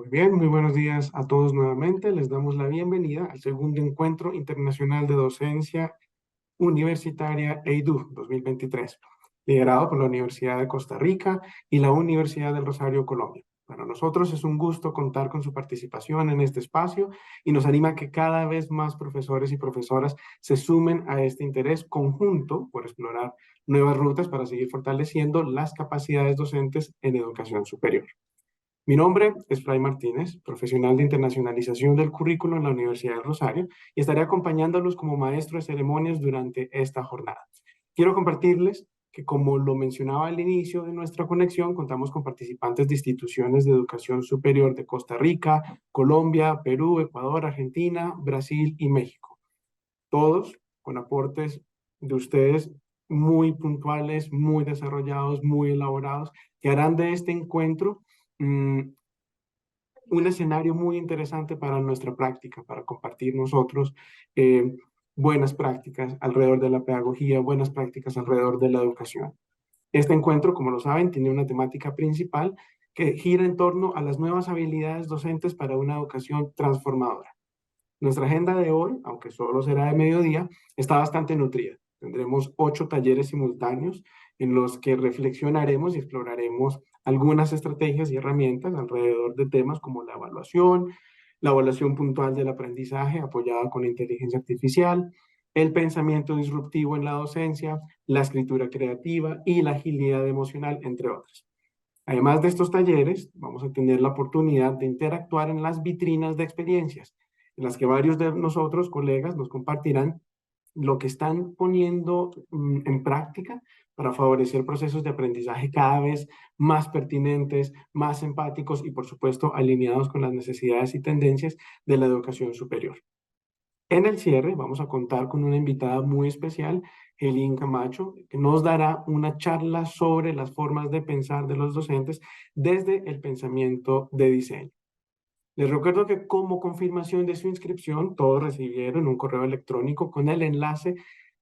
Muy bien, muy buenos días a todos nuevamente. Les damos la bienvenida al segundo Encuentro Internacional de Docencia Universitaria EIDU 2023, liderado por la Universidad de Costa Rica y la Universidad del Rosario, Colombia. Para nosotros es un gusto contar con su participación en este espacio y nos anima a que cada vez más profesores y profesoras se sumen a este interés conjunto por explorar nuevas rutas para seguir fortaleciendo las capacidades docentes en educación superior. Mi nombre es Fray Martínez, profesional de internacionalización del currículo en la Universidad del Rosario, y estaré acompañándolos como maestro de ceremonias durante esta jornada. Quiero compartirles que, como lo mencionaba al inicio de nuestra conexión, contamos con participantes de instituciones de educación superior de Costa Rica, Colombia, Perú, Ecuador, Argentina, Brasil y México. Todos con aportes de ustedes muy puntuales, muy desarrollados, muy elaborados, que harán de este encuentro un escenario muy interesante para nuestra práctica, para compartir nosotros eh, buenas prácticas alrededor de la pedagogía, buenas prácticas alrededor de la educación. Este encuentro, como lo saben, tiene una temática principal que gira en torno a las nuevas habilidades docentes para una educación transformadora. Nuestra agenda de hoy, aunque solo será de mediodía, está bastante nutrida. Tendremos 8 talleres simultáneos en los que reflexionaremos y exploraremos algunas estrategias y herramientas alrededor de temas como la evaluación puntual del aprendizaje apoyada con inteligencia artificial, el pensamiento disruptivo en la docencia, la escritura creativa y la agilidad emocional, entre otras. Además de estos talleres, vamos a tener la oportunidad de interactuar en las vitrinas de experiencias, en las que varios de nosotros, colegas, nos compartirán lo que están poniendo en práctica para favorecer procesos de aprendizaje cada vez más pertinentes, más empáticos y, por supuesto, alineados con las necesidades y tendencias de la educación superior. En el cierre vamos a contar con una invitada muy especial, Helene Camacho, que nos dará una charla sobre las formas de pensar de los docentes desde el pensamiento de diseño. Les recuerdo que como confirmación de su inscripción, todos recibieron un correo electrónico con el enlace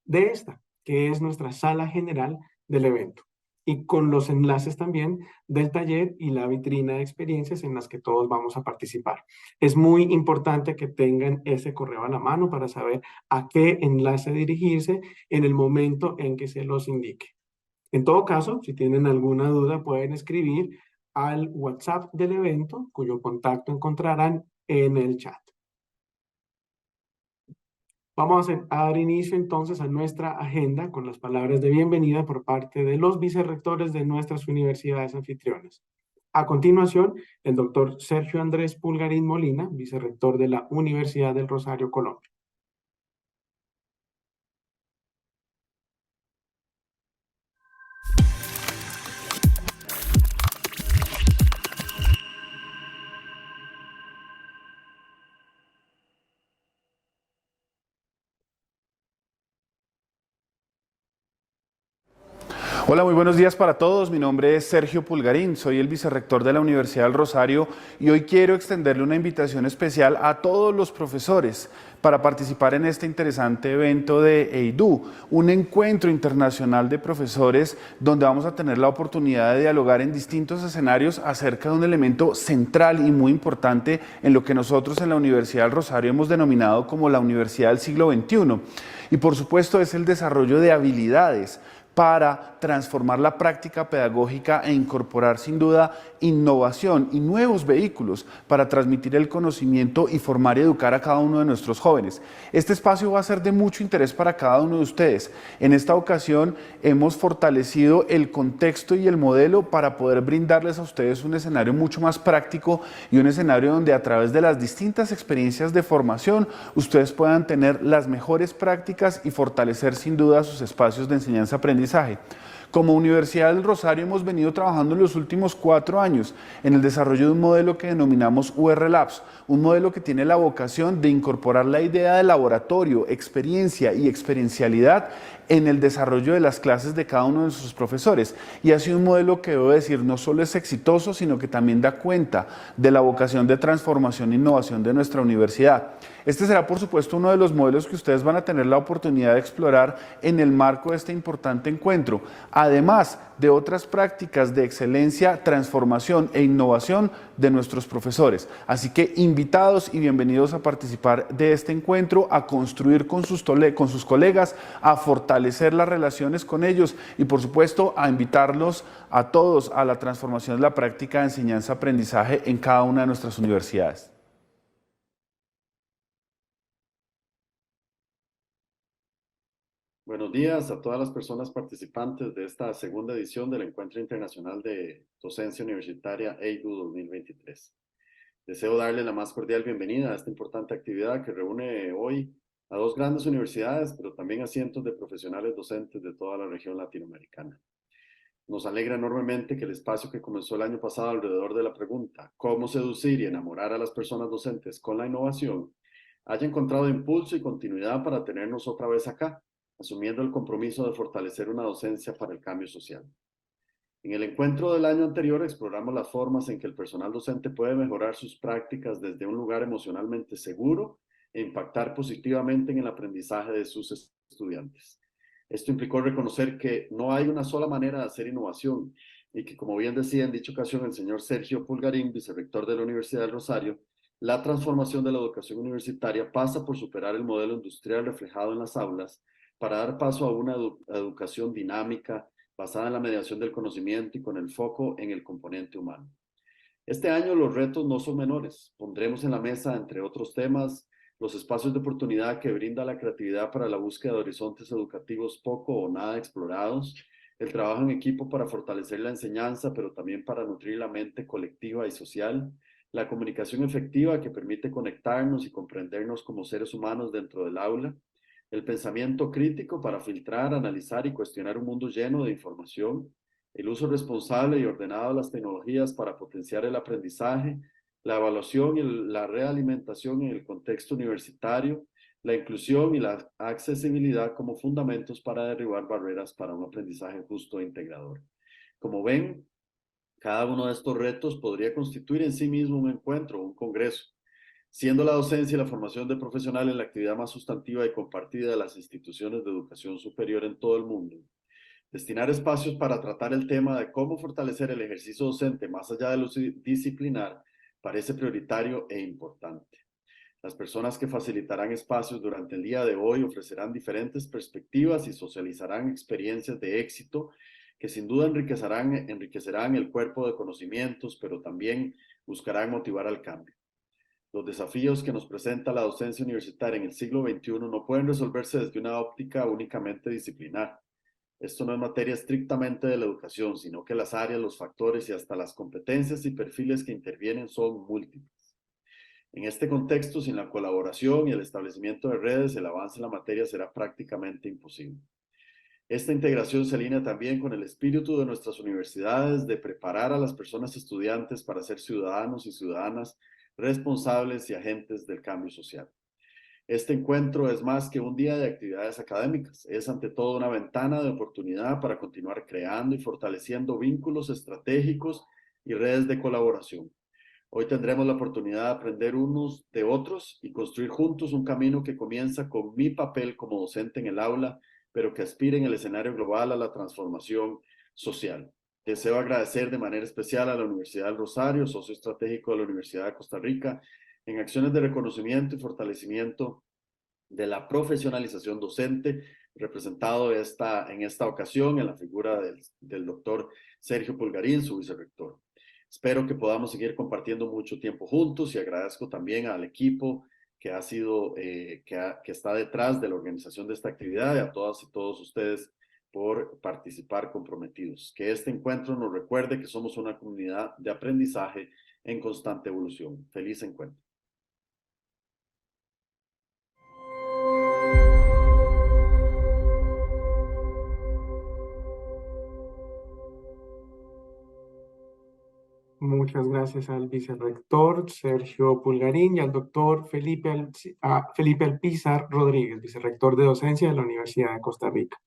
de esta, que es nuestra sala general del evento, y con los enlaces también del taller y la vitrina de experiencias en las que todos vamos a participar. Es muy importante que tengan ese correo a la mano para saber a qué enlace dirigirse en el momento en que se los indique. En todo caso, si tienen alguna duda, pueden escribir al WhatsApp del evento, cuyo contacto encontrarán en el chat. Vamos a dar inicio entonces a nuestra agenda con las palabras de bienvenida por parte de los vicerrectores de nuestras universidades anfitrionas. A continuación, el doctor Sergio Andrés Pulgarín Molina, vicerrector de la Universidad del Rosario, Colombia. Hola, muy buenos días para todos. Mi nombre es Sergio Pulgarín, soy el vicerrector de la Universidad del Rosario y hoy quiero extenderle una invitación especial a todos los profesores para participar en este interesante evento de EIDU, un encuentro internacional de profesores donde vamos a tener la oportunidad de dialogar en distintos escenarios acerca de un elemento central y muy importante en lo que nosotros en la Universidad del Rosario hemos denominado como la Universidad del siglo XXI. Y por supuesto es el desarrollo de habilidades para transformar la práctica pedagógica e incorporar sin duda innovación y nuevos vehículos para transmitir el conocimiento y formar y educar a cada uno de nuestros jóvenes. Este espacio va a ser de mucho interés para cada uno de ustedes. En esta ocasión hemos fortalecido el contexto y el modelo para poder brindarles a ustedes un escenario mucho más práctico y un escenario donde a través de las distintas experiencias de formación ustedes puedan tener las mejores prácticas y fortalecer sin duda sus espacios de enseñanza-aprendizaje. Como Universidad del Rosario hemos venido trabajando en los últimos 4 años en el desarrollo de un modelo que denominamos UR Labs, un modelo que tiene la vocación de incorporar la idea de laboratorio, experiencia y experiencialidad en el desarrollo de las clases de cada uno de sus profesores. Y ha sido un modelo que, debo decir, no solo es exitoso, sino que también da cuenta de la vocación de transformación e innovación de nuestra universidad. Este será, por supuesto, uno de los modelos que ustedes van a tener la oportunidad de explorar en el marco de este importante encuentro, además de otras prácticas de excelencia, transformación e innovación de nuestros profesores. Así que invitados y bienvenidos a participar de este encuentro, a construir con sus colegas, a fortalecer las relaciones con ellos y, por supuesto, a invitarlos a todos a la transformación de la práctica de enseñanza-aprendizaje en cada una de nuestras universidades. Buenos días a todas las personas participantes de esta segunda edición del Encuentro Internacional de Docencia Universitaria EIDU 2023. Deseo darle la más cordial bienvenida a esta importante actividad que reúne hoy a dos grandes universidades, pero también a cientos de profesionales docentes de toda la región latinoamericana. Nos alegra enormemente que el espacio que comenzó el año pasado alrededor de la pregunta ¿cómo seducir y enamorar a las personas docentes con la innovación? Haya encontrado impulso y continuidad para tenernos otra vez acá, asumiendo el compromiso de fortalecer una docencia para el cambio social. En el encuentro del año anterior exploramos las formas en que el personal docente puede mejorar sus prácticas desde un lugar emocionalmente seguro e impactar positivamente en el aprendizaje de sus estudiantes. Esto implicó reconocer que no hay una sola manera de hacer innovación y que, como bien decía en dicha ocasión el señor Sergio Pulgarín, vicerrector de la Universidad del Rosario, la transformación de la educación universitaria pasa por superar el modelo industrial reflejado en las aulas para dar paso a una educación dinámica, basada en la mediación del conocimiento y con el foco en el componente humano. Este año los retos no son menores. Pondremos en la mesa, entre otros temas, los espacios de oportunidad que brinda la creatividad para la búsqueda de horizontes educativos poco o nada explorados, el trabajo en equipo para fortalecer la enseñanza, pero también para nutrir la mente colectiva y social, la comunicación efectiva que permite conectarnos y comprendernos como seres humanos dentro del aula, el pensamiento crítico para filtrar, analizar y cuestionar un mundo lleno de información, el uso responsable y ordenado de las tecnologías para potenciar el aprendizaje, la evaluación y la realimentación en el contexto universitario, la inclusión y la accesibilidad como fundamentos para derribar barreras para un aprendizaje justo e integrador. Como ven, cada uno de estos retos podría constituir en sí mismo un encuentro, un congreso, siendo la docencia y la formación de profesionales la actividad más sustantiva y compartida de las instituciones de educación superior en todo el mundo. Destinar espacios para tratar el tema de cómo fortalecer el ejercicio docente más allá de lo disciplinar parece prioritario e importante. Las personas que facilitarán espacios durante el día de hoy ofrecerán diferentes perspectivas y socializarán experiencias de éxito que sin duda enriquecerán el cuerpo de conocimientos, pero también buscarán motivar al cambio. Los desafíos que nos presenta la docencia universitaria en el siglo XXI no pueden resolverse desde una óptica únicamente disciplinar. Esto no es materia estrictamente de la educación, sino que las áreas, los factores y hasta las competencias y perfiles que intervienen son múltiples. En este contexto, sin la colaboración y el establecimiento de redes, el avance en la materia será prácticamente imposible. Esta integración se alinea también con el espíritu de nuestras universidades de preparar a las personas estudiantes para ser ciudadanos y ciudadanas responsables y agentes del cambio social. Este encuentro es más que un día de actividades académicas, es ante todo una ventana de oportunidad para continuar creando y fortaleciendo vínculos estratégicos y redes de colaboración. Hoy tendremos la oportunidad de aprender unos de otros y construir juntos un camino que comienza con mi papel como docente en el aula, pero que aspire en el escenario global a la transformación social. Deseo agradecer de manera especial a la Universidad del Rosario, socio estratégico de la Universidad de Costa Rica, en acciones de reconocimiento y fortalecimiento de la profesionalización docente, representado en esta ocasión en la figura del doctor Sergio Pulgarín, su vicerrector. Espero que podamos seguir compartiendo mucho tiempo juntos y agradezco también al equipo que que está detrás de la organización de esta actividad y a todas y todos ustedes por participar comprometidos. Que este encuentro nos recuerde que somos una comunidad de aprendizaje en constante evolución. Feliz encuentro. Muchas gracias al vicerrector Sergio Pulgarín y al doctor Felipe Alpizar Rodríguez, vicerrector de docencia de la Universidad de Costa Rica.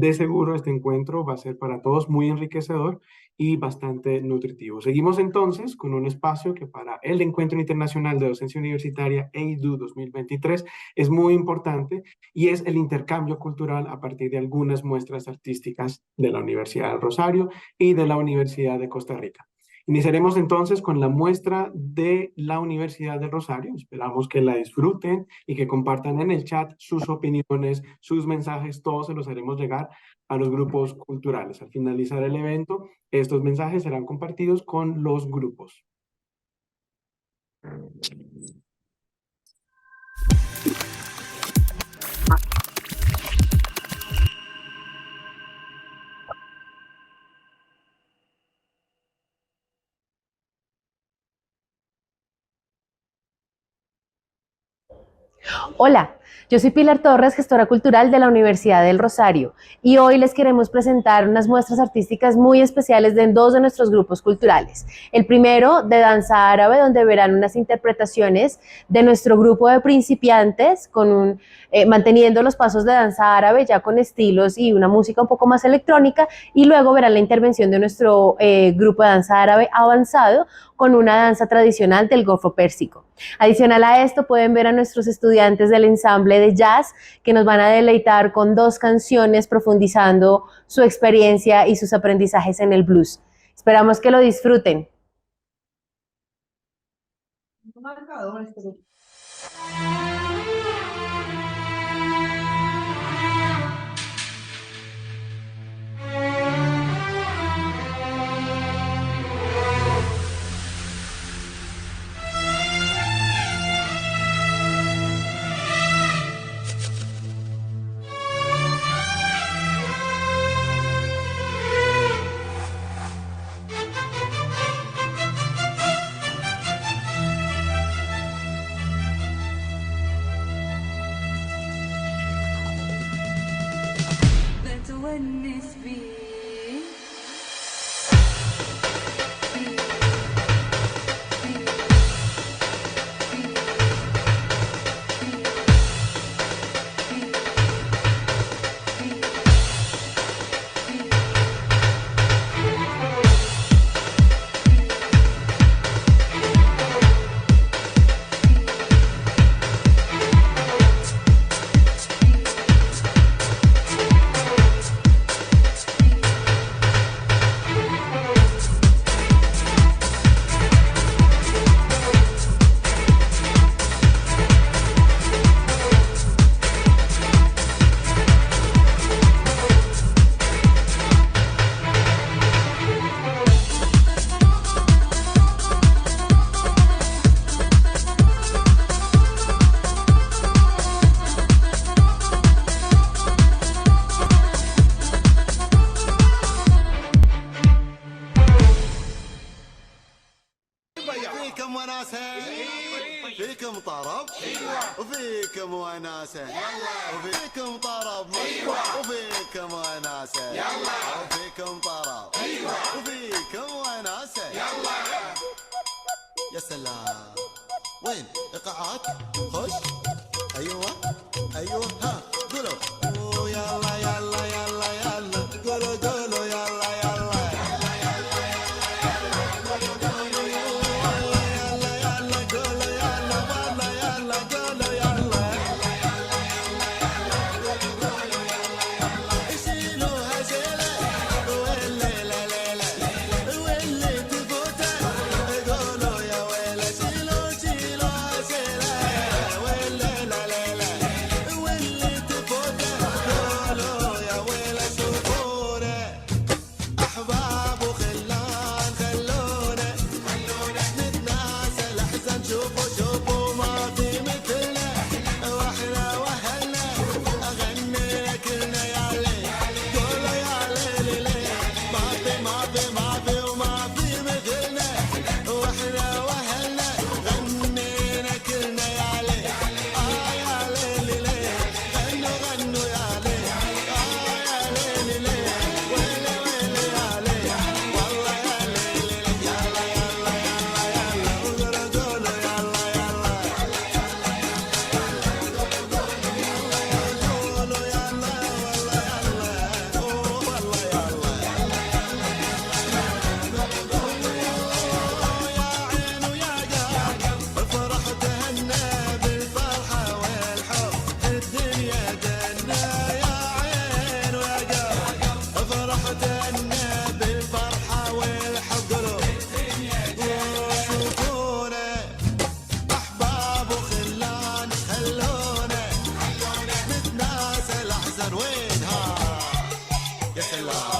De seguro este encuentro va a ser para todos muy enriquecedor y bastante nutritivo. Seguimos entonces con un espacio que para el Encuentro Internacional de Docencia Universitaria EIDU 2023 es muy importante y es el intercambio cultural a partir de algunas muestras artísticas de la Universidad del Rosario y de la Universidad de Costa Rica. Iniciaremos entonces con la muestra de la Universidad del Rosario. Esperamos que la disfruten y que compartan en el chat sus opiniones, sus mensajes, todos se los haremos llegar a los grupos culturales. Al finalizar el evento, estos mensajes serán compartidos con los grupos. Hola, yo soy Pilar Torres, gestora cultural de la Universidad del Rosario, y hoy les queremos presentar unas muestras artísticas muy especiales de dos de nuestros grupos culturales. El primero, de danza árabe, donde verán unas interpretaciones de nuestro grupo de principiantes manteniendo los pasos de danza árabe ya con estilos y una música un poco más electrónica, y luego verán la intervención de nuestro grupo de danza árabe avanzado con una danza tradicional del Golfo Pérsico. Adicional a esto, pueden ver a nuestros estudiantes del ensamble de jazz que nos van a deleitar con dos canciones profundizando su experiencia y sus aprendizajes en el blues. Esperamos que lo disfruten. بتونس بيه فيكم وناسة فيكم طرب وفيكم وناسة وفيكم طرب وفيكم وناسة وفيكم طرب وفيكم وناسة يا سلام وين ايقاعات خش ايوه ايوه ها قولوا يلا يلا يلا يلا قولوا يلا يلا la la la Yes, Allah.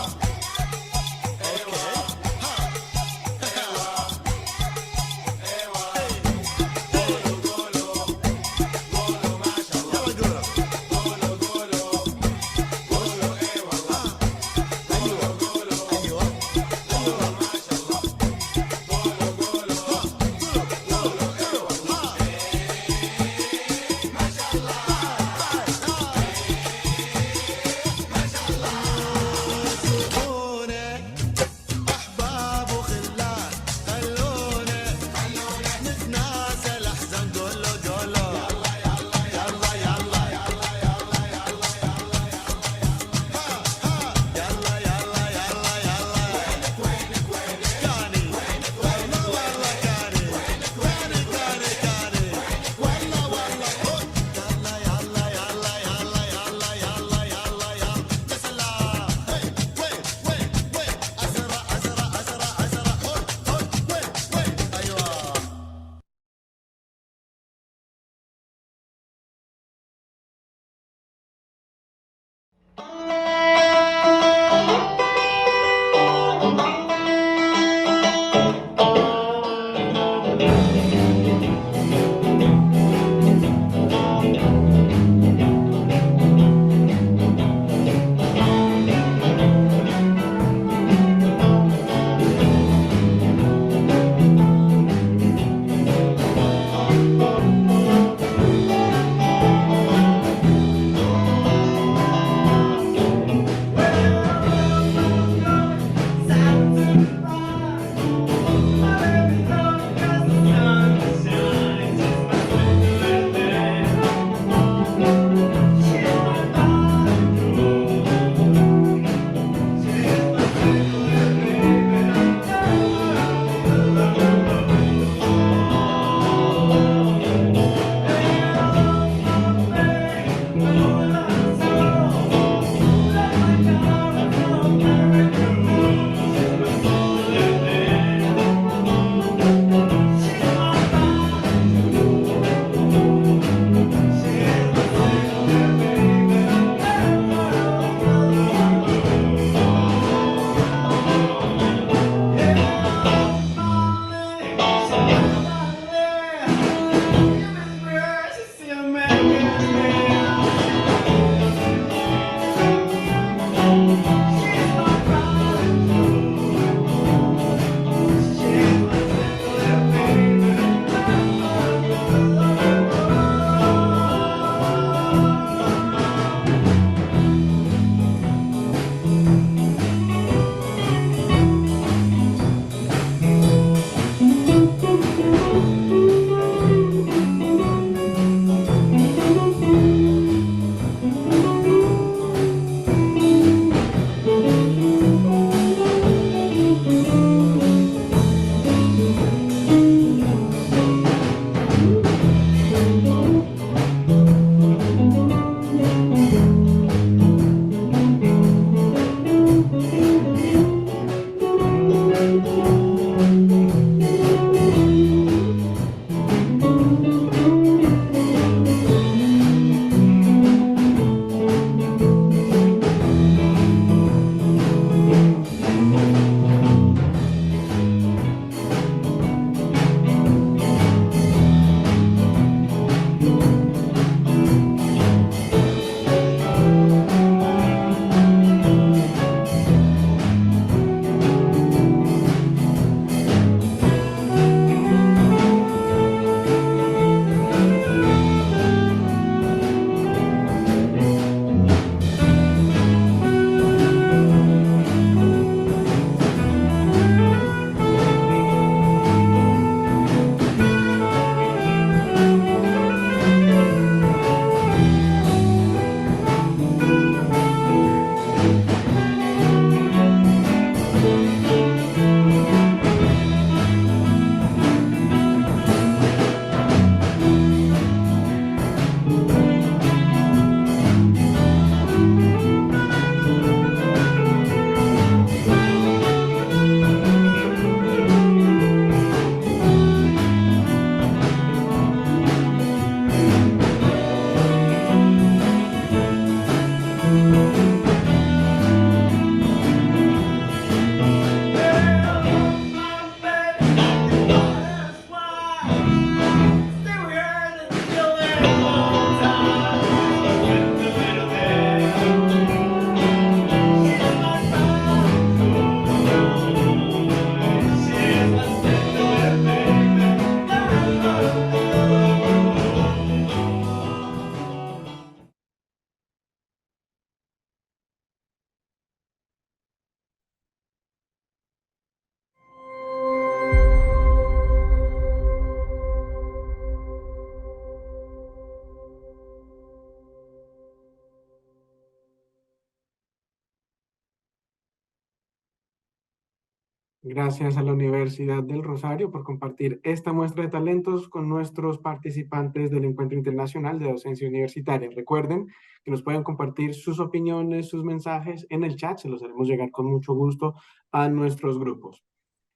Gracias a la Universidad del Rosario por compartir esta muestra de talentos con nuestros participantes del Encuentro Internacional de Docencia Universitaria. Recuerden que nos pueden compartir sus opiniones, sus mensajes en el chat, se los haremos llegar con mucho gusto a nuestros grupos.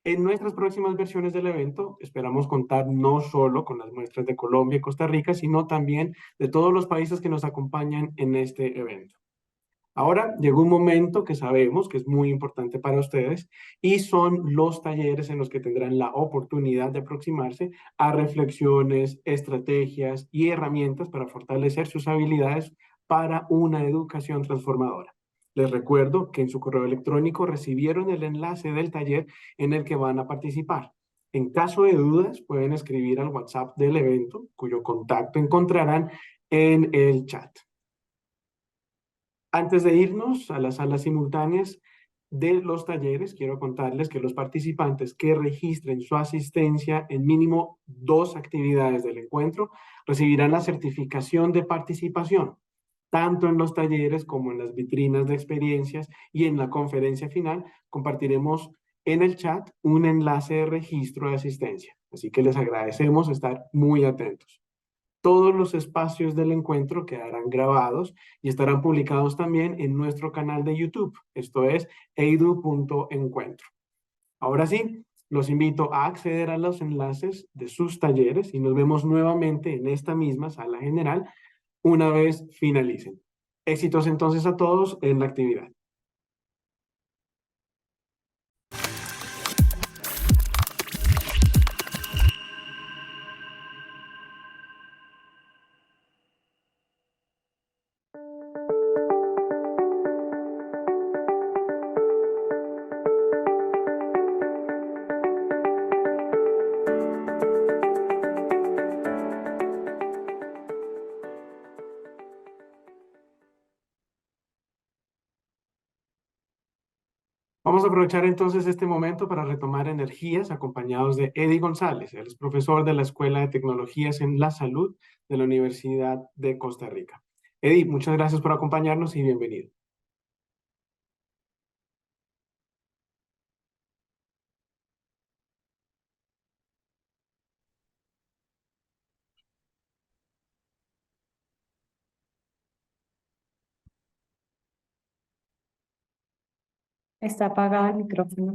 En nuestras próximas versiones del evento esperamos contar no solo con las muestras de Colombia y Costa Rica, sino también de todos los países que nos acompañan en este evento. Ahora llegó un momento que sabemos que es muy importante para ustedes y son los talleres en los que tendrán la oportunidad de aproximarse a reflexiones, estrategias y herramientas para fortalecer sus habilidades para una educación transformadora. Les recuerdo que en su correo electrónico recibieron el enlace del taller en el que van a participar. En caso de dudas, pueden escribir al WhatsApp del evento, cuyo contacto encontrarán en el chat. Antes de irnos a las salas simultáneas de los talleres, quiero contarles que los participantes que registren su asistencia en mínimo 2 actividades del encuentro recibirán la certificación de participación, tanto en los talleres como en las vitrinas de experiencias, y en la conferencia final compartiremos en el chat un enlace de registro de asistencia. Así que les agradecemos estar muy atentos. Todos los espacios del encuentro quedarán grabados y estarán publicados también en nuestro canal de YouTube. Esto es eidu.encuentro. Ahora sí, los invito a acceder a los enlaces de sus talleres y nos vemos nuevamente en esta misma sala general una vez finalicen. Éxitos entonces a todos en la actividad. Vamos a aprovechar entonces este momento para retomar energías acompañados de Eddie González. Él es profesor de la Escuela de Tecnologías en la Salud de la Universidad de Costa Rica. Eddie, muchas gracias por acompañarnos y bienvenido. Está apagado el micrófono.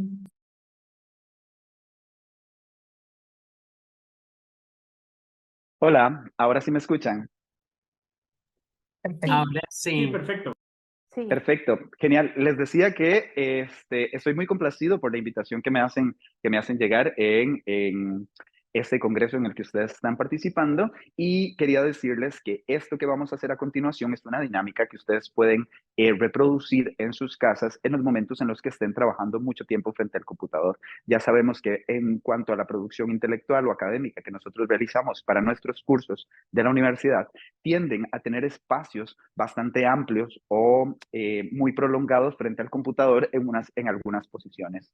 Hola, ahora sí me escuchan. Perfecto. Ahora sí. perfecto. Sí. Perfecto, genial. Les decía que estoy muy complacido por la invitación que me hacen llegar en este congreso en el que ustedes están participando, y quería decirles que esto que vamos a hacer a continuación es una dinámica que ustedes pueden reproducir en sus casas en los momentos en los que estén trabajando mucho tiempo frente al computador. Ya sabemos que en cuanto a la producción intelectual o académica que nosotros realizamos para nuestros cursos de la universidad, tienden a tener espacios bastante amplios o muy prolongados frente al computador en algunas posiciones.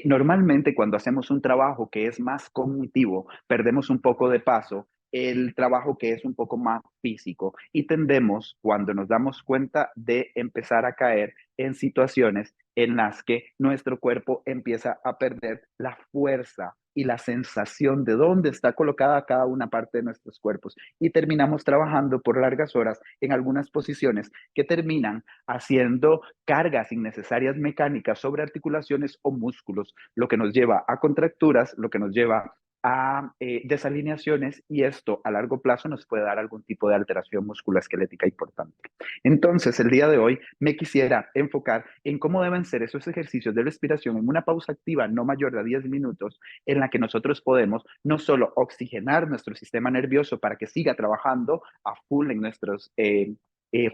Normalmente cuando hacemos un trabajo que es más cognitivo, perdemos un poco de paso el trabajo que es un poco más físico, y tendemos, cuando nos damos cuenta, de empezar a caer en situaciones en las que nuestro cuerpo empieza a perder la fuerza y la sensación de dónde está colocada cada una parte de nuestros cuerpos, y terminamos trabajando por largas horas en algunas posiciones que terminan haciendo cargas innecesarias mecánicas sobre articulaciones o músculos, lo que nos lleva a contracturas, lo que nos lleva a desalineaciones, y esto a largo plazo nos puede dar algún tipo de alteración musculoesquelética importante. Entonces, el día de hoy me quisiera enfocar en cómo deben ser esos ejercicios de respiración en una pausa activa no mayor de 10 minutos, en la que nosotros podemos no solo oxigenar nuestro sistema nervioso para que siga trabajando a full en nuestros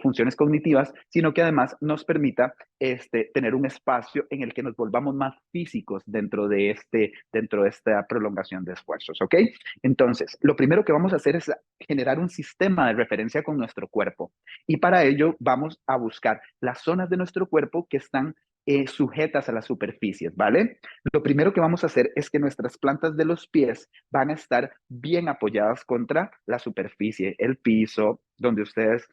funciones cognitivas, sino que además nos permita tener un espacio en el que nos volvamos más físicos dentro de esta prolongación de esfuerzos, ¿ok? Entonces, lo primero que vamos a hacer es generar un sistema de referencia con nuestro cuerpo, y para ello vamos a buscar las zonas de nuestro cuerpo que están sujetas a las superficies, ¿vale? Lo primero que vamos a hacer es que nuestras plantas de los pies van a estar bien apoyadas contra la superficie, el piso, donde ustedes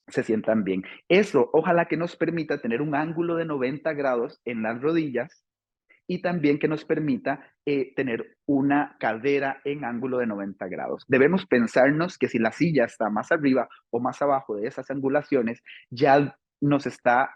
se sientan bien. Eso ojalá que nos permita tener un ángulo de 90 grados en las rodillas, y también que nos permita tener una cadera en ángulo de 90 grados. Debemos pensarnos que si la silla está más arriba o más abajo de esas angulaciones, ya nos está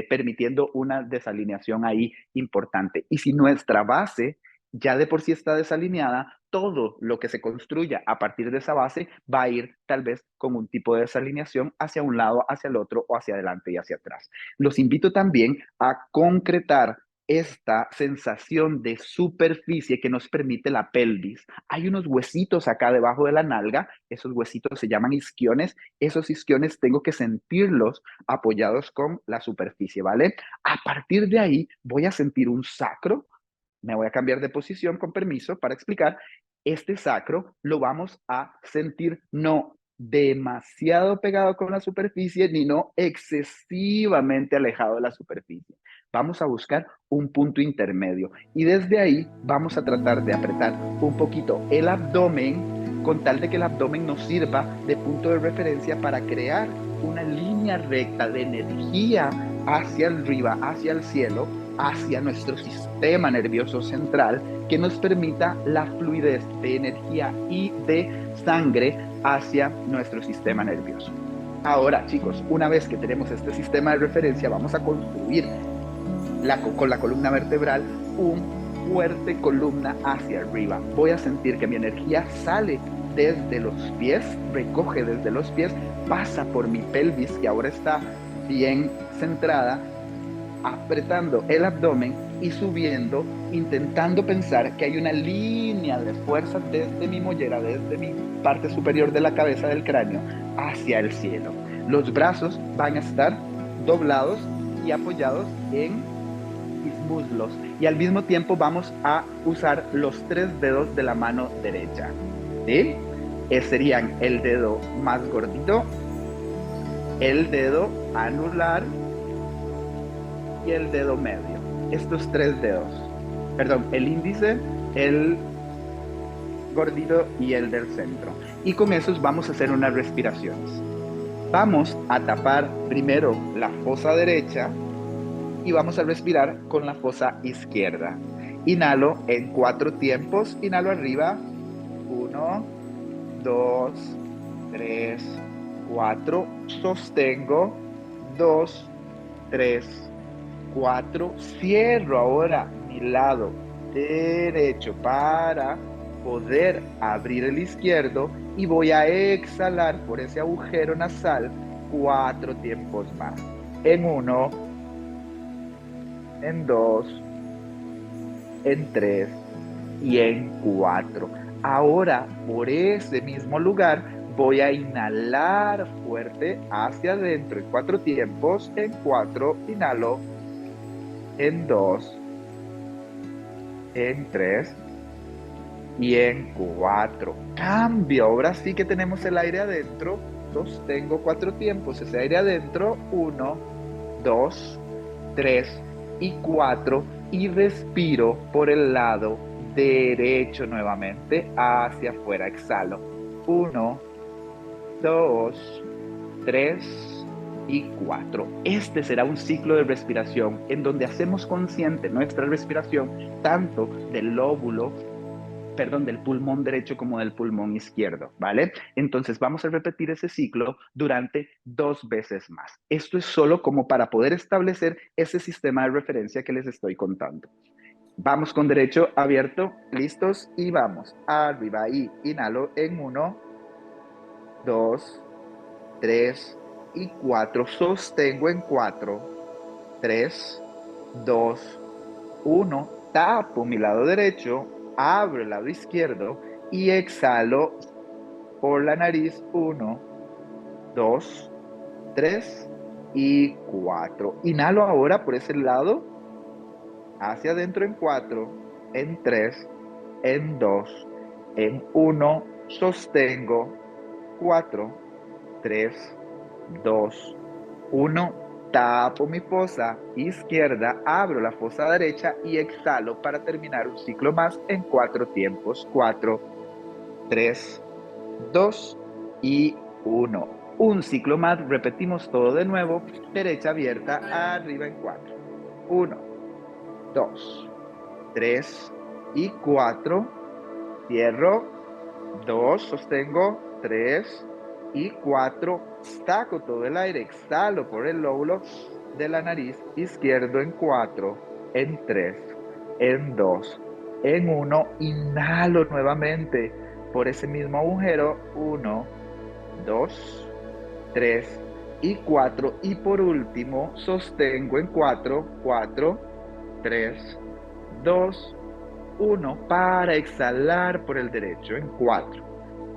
permitiendo una desalineación ahí importante. Y si nuestra base ya de por sí está desalineada, todo lo que se construya a partir de esa base va a ir tal vez con un tipo de desalineación hacia un lado, hacia el otro o hacia adelante y hacia atrás. Los invito también a concretar esta sensación de superficie que nos permite la pelvis. Hay unos huesitos acá debajo de la nalga, esos huesitos se llaman isquiones, esos isquiones tengo que sentirlos apoyados con la superficie, ¿vale? A partir de ahí voy a sentir un sacro, me voy a cambiar de posición con permiso para explicar. Este sacro lo vamos a sentir no demasiado pegado con la superficie ni no excesivamente alejado de la superficie. Vamos a buscar un punto intermedio y desde ahí vamos a tratar de apretar un poquito el abdomen con tal de que el abdomen nos sirva de punto de referencia para crear una línea recta de energía hacia arriba, hacia el cielo, hacia nuestro sistema nervioso central que nos permita la fluidez de energía y de sangre hacia nuestro sistema nervioso. Ahora, chicos, una vez que tenemos este sistema de referencia, vamos a construir con la columna vertebral una fuerte columna hacia arriba. Voy a sentir que mi energía sale desde los pies, recoge desde los pies, pasa por mi pelvis, que ahora está bien centrada, apretando el abdomen y subiendo, intentando pensar que hay una línea de fuerza desde mi mollera, desde mi parte superior de la cabeza del cráneo, hacia el cielo. Los brazos van a estar doblados y apoyados en mis muslos. Y al mismo tiempo vamos a usar los 3 dedos de la mano derecha. ¿Sí? Serían el dedo más gordito, el dedo anular y el dedo medio. Estos 3 dedos. Perdón, el índice, el gordito y el del centro. Y con esos vamos a hacer unas respiraciones. Vamos a tapar primero la fosa derecha y vamos a respirar con la fosa izquierda. Inhalo en 4 tiempos. Inhalo arriba. 1, 2, 3, 4. Sostengo. 2, 3, 4. Cierro ahora mi lado derecho para poder abrir el izquierdo y voy a exhalar por ese agujero nasal 4 tiempos más. En 1, en 2, en 3 y en 4. Ahora, por ese mismo lugar, voy a inhalar fuerte hacia adentro en 4 tiempos. En 4, inhalo. En 2, en 3 y en 4. Cambio. Ahora sí que tenemos el aire adentro. Sostengo 4 tiempos. Ese aire adentro. 1, 2, 3 y 4. Y respiro por el lado derecho nuevamente hacia afuera. Exhalo. 1, 2, 3 y 4. Este será un ciclo de respiración en donde hacemos consciente nuestra respiración tanto del del pulmón derecho como del pulmón izquierdo, ¿vale? Entonces vamos a repetir ese ciclo durante 2 veces más. Esto es solo como para poder establecer ese sistema de referencia que les estoy contando. Vamos con derecho abierto, listos y vamos. Arriba y inhalo en 1, 2, 3 y 4. Sostengo en 4, 3, 2, 1. Tapo mi lado derecho, abro el lado izquierdo y exhalo por la nariz. 1, 2, 3 y 4. Inhalo ahora por ese lado hacia adentro en 4, en 3, en 2, en 1. Sostengo 4, 3, 2, 1. Tapo mi fosa izquierda, abro la fosa derecha y exhalo para terminar un ciclo más en 4 tiempos. 4, 3, 2 y 1. Un ciclo más, repetimos todo de nuevo. Derecha abierta, arriba en 4. 1, 2, 3 y 4. Cierro. 2, sostengo. 3 y 4. Saco todo el aire. Exhalo por el lóbulo de la nariz izquierdo en 4, en 3, en 2, en 1. Inhalo nuevamente por ese mismo agujero. 1, 2, 3 y 4. Y por último, sostengo en 4, 4, 3, 2, 1 para exhalar por el derecho en 4,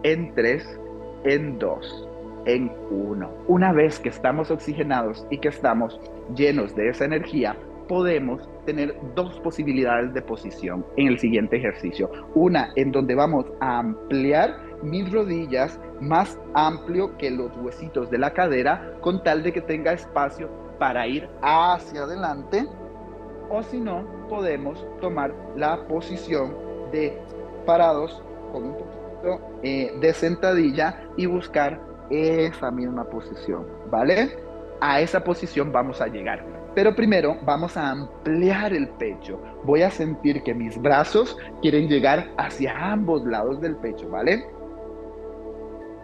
en 3, en 2, en 1. Una vez que estamos oxigenados y que estamos llenos de esa energía, podemos tener dos posibilidades de posición en el siguiente ejercicio. Una en donde vamos a ampliar mis rodillas más amplio que los huesitos de la cadera, con tal de que tenga espacio para ir hacia adelante. O si no, podemos tomar la posición de parados con un poquito de sentadilla y buscar esa misma posición, ¿vale? A esa posición vamos a llegar. Pero primero vamos a ampliar el pecho. Voy a sentir que mis brazos quieren llegar hacia ambos lados del pecho, ¿vale?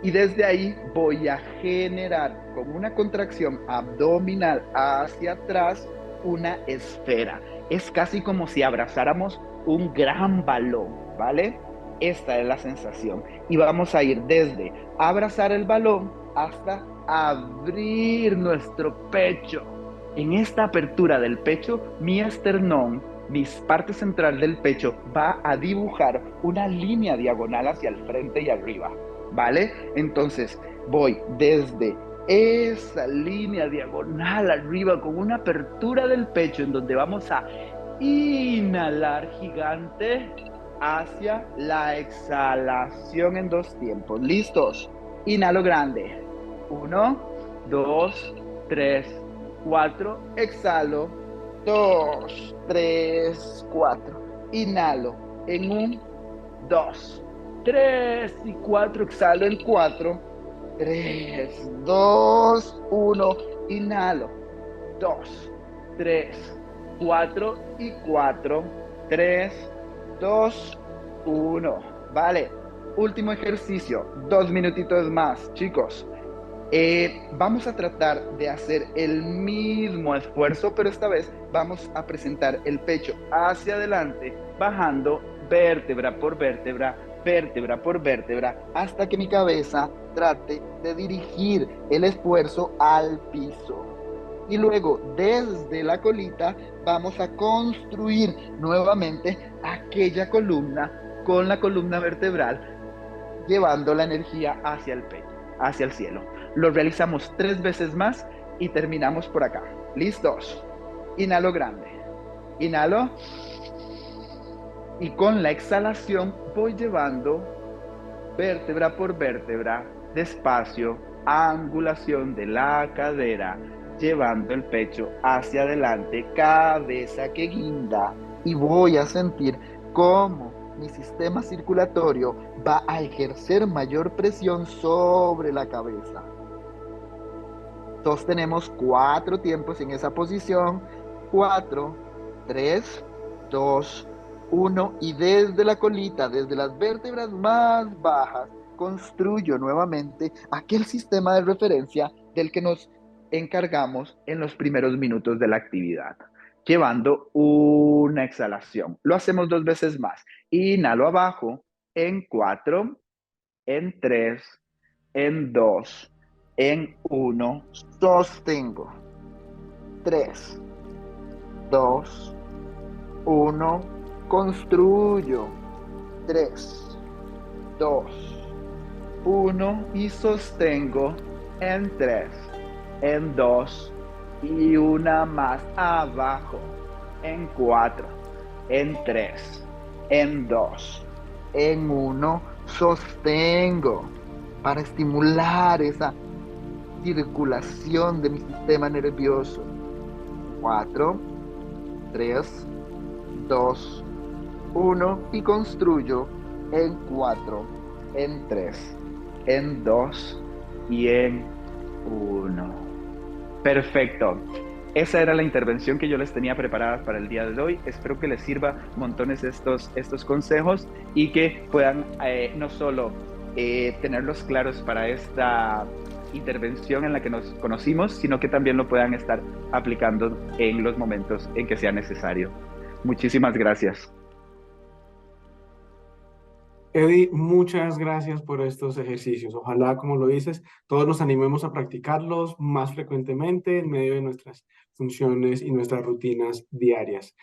Y desde ahí voy a generar con una contracción abdominal hacia atrás una esfera. Es casi como si abrazáramos un gran balón, ¿vale? Esta es la sensación. Y vamos a ir desde abrazar el balón hasta abrir nuestro pecho. En esta apertura del pecho, mi esternón, mi parte central del pecho, va a dibujar una línea diagonal hacia el frente y arriba, ¿vale? Entonces voy desde esa línea diagonal arriba con una apertura del pecho en donde vamos a inhalar gigante hacia la exhalación en 2 tiempos. ¿Listos? Inhalo grande. 1, 2, 3, 4. Exhalo. 2, 3, 4. Inhalo en 1, 2, 3 y 4. Exhalo en 4. 3, 2, 1. Inhalo. 2, 3, 4 y 4. 3, 2, 1. Vale. Último ejercicio. 2 minutitos más, chicos. Vamos a tratar de hacer el mismo esfuerzo, pero esta vez vamos a presentar el pecho hacia adelante, bajando vértebra por vértebra, vértebra por vértebra, hasta que mi cabeza trate de dirigir el esfuerzo al piso. Y luego, desde la colita, vamos a construir nuevamente aquella columna con la columna vertebral, llevando la energía hacia el pecho, hacia el cielo. Lo realizamos 3 veces más y terminamos por acá. ¿Listos? Inhalo grande. Inhalo. Y con la exhalación voy llevando vértebra por vértebra, despacio, angulación de la cadera, llevando el pecho hacia adelante, cabeza que guinda. Y voy a sentir cómo mi sistema circulatorio va a ejercer mayor presión sobre la cabeza. Sostenemos 4 tiempos en esa posición. 4, 3, 2, 1. Y desde la colita, desde las vértebras más bajas, construyo nuevamente aquel sistema de referencia del que nos encargamos en los primeros minutos de la actividad, llevando una exhalación. Lo hacemos 2 veces más. Inhalo abajo en 4, en 3, en 2, en 1. Sostengo. 3, 2, 1. Construyo. 3, 2, 1. Y sostengo en 3, en 2 y una más. Abajo en 4, en 3, en 2, en 1. Sostengo para estimular esa circulación de mi sistema nervioso. 4, 3, 2, 1. Y construyo en 4, en 3, en 2 y en 1. Perfecto. esa era la intervención que yo les tenía preparada para el día de hoy. Espero que les sirva montones estos consejos y que puedan no solo tenerlos claros para esta intervención en la que nos conocimos, sino que también lo puedan estar aplicando en los momentos en que sea necesario. Muchísimas gracias. Eddie, muchas gracias por estos ejercicios. Ojalá, como lo dices, todos nos animemos a practicarlos más frecuentemente en medio de nuestras funciones y nuestras rutinas diarias.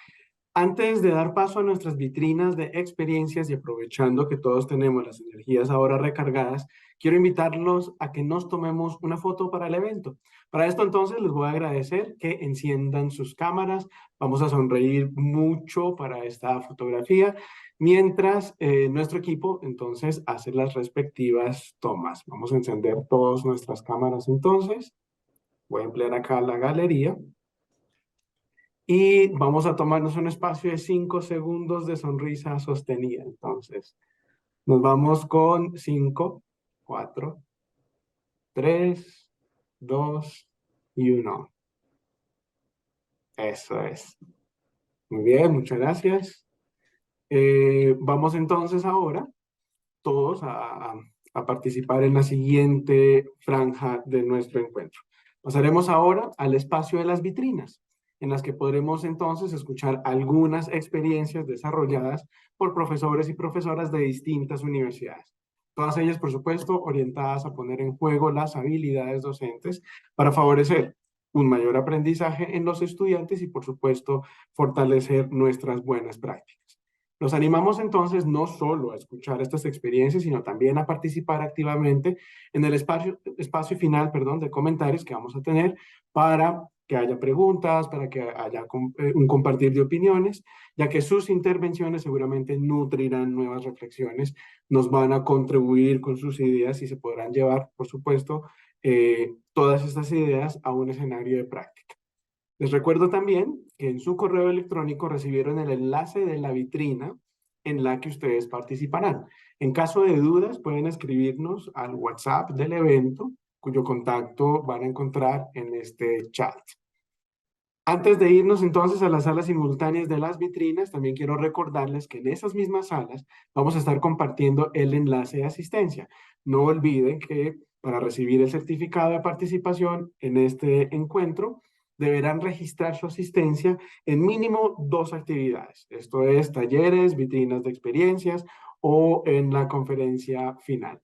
Antes de dar paso a nuestras vitrinas de experiencias y aprovechando que todos tenemos las energías ahora recargadas, quiero invitarlos a que nos tomemos una foto para el evento. Para esto entonces les voy a agradecer que enciendan sus cámaras. Vamos a sonreír mucho para esta fotografía, mientras nuestro equipo entonces hace las respectivas tomas. Vamos a encender todas nuestras cámaras entonces. Voy a emplear acá la galería. Y vamos a tomarnos un espacio de 5 segundos de sonrisa sostenida. Entonces, nos vamos con 5, 4, 3, 2 y 1. Eso es. Muy bien, muchas gracias. Vamos entonces ahora todos a participar en la siguiente franja de nuestro encuentro. Pasaremos ahora al espacio de las vitrinas, en las que podremos entonces escuchar algunas experiencias desarrolladas por profesores y profesoras de distintas universidades. Todas ellas, por supuesto, orientadas a poner en juego las habilidades docentes para favorecer un mayor aprendizaje en los estudiantes y, por supuesto, fortalecer nuestras buenas prácticas. Los animamos entonces no solo a escuchar estas experiencias, sino también a participar activamente en el espacio final, de comentarios que vamos a tener para que haya preguntas, para que haya un compartir de opiniones, ya que sus intervenciones seguramente nutrirán nuevas reflexiones, nos van a contribuir con sus ideas y se podrán llevar, por supuesto, todas estas ideas a un escenario de práctica. Les recuerdo también que en su correo electrónico recibieron el enlace de la vitrina en la que ustedes participarán. En caso de dudas, pueden escribirnos al WhatsApp del evento, cuyo contacto van a encontrar en este chat. Antes de irnos entonces a las salas simultáneas de las vitrinas, también quiero recordarles que en esas mismas salas vamos a estar compartiendo el enlace de asistencia. No olviden que para recibir el certificado de participación en este encuentro, deberán registrar su asistencia en mínimo 2 actividades. Esto es talleres, vitrinas de experiencias o en la conferencia final.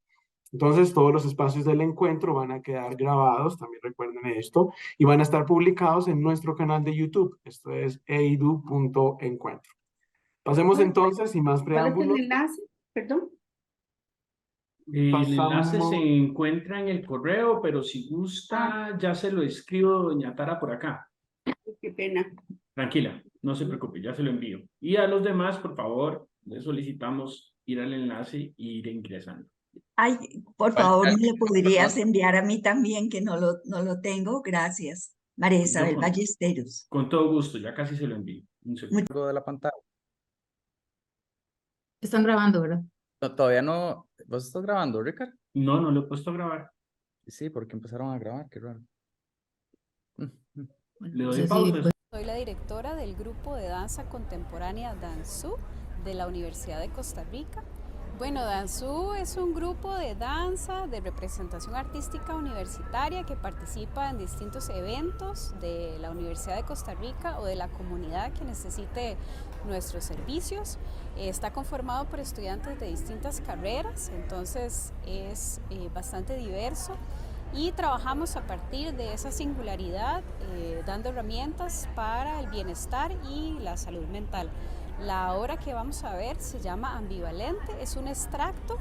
Entonces, todos los espacios del encuentro van a quedar grabados, también recuerden esto, y van a estar publicados en nuestro canal de YouTube. Esto es eidu.encuentro. Pasemos entonces, sin más ¿Cuál es el preámbulos. enlace? Perdón. El enlace se Pasamos. encuentra en el correo, pero si gusta, ya se lo escribo, doña Tara, por acá. Qué pena. Tranquila, no se preocupe, ya se lo envío. Y a los demás, por favor, les solicitamos ir al enlace e ir ingresando. Ay, por favor, ¿me lo podrías enviar a mí también, que no lo tengo? Gracias. María Isabel Ballesteros. Con todo gusto, ya casi se lo envío. Un segundo. De la pantalla. Están grabando, ¿verdad? No, todavía no. ¿Vos estás grabando, Ricardo? No, no lo he puesto a grabar. Sí, porque empezaron a grabar, qué raro. Le doy pausa. Soy la directora del grupo de danza contemporánea Danzú de la Universidad de Costa Rica. Bueno, Danzú es un grupo de danza, de representación artística universitaria que participa en distintos eventos de la Universidad de Costa Rica o de la comunidad que necesite nuestros servicios. Está conformado por estudiantes de distintas carreras, entonces es bastante diverso. Y trabajamos a partir de esa singularidad, dando herramientas para el bienestar y la salud mental. La obra que vamos a ver se llama Ambivalente, es un extracto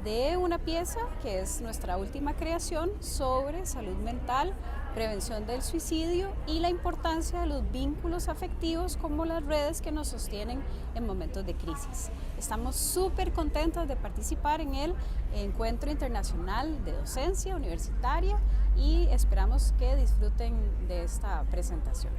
de una pieza que es nuestra última creación sobre salud mental, prevención del suicidio y la importancia de los vínculos afectivos como las redes que nos sostienen en momentos de crisis. Estamos súper contentos de participar en el Encuentro Internacional de Docencia Universitaria y esperamos que disfruten de esta presentación.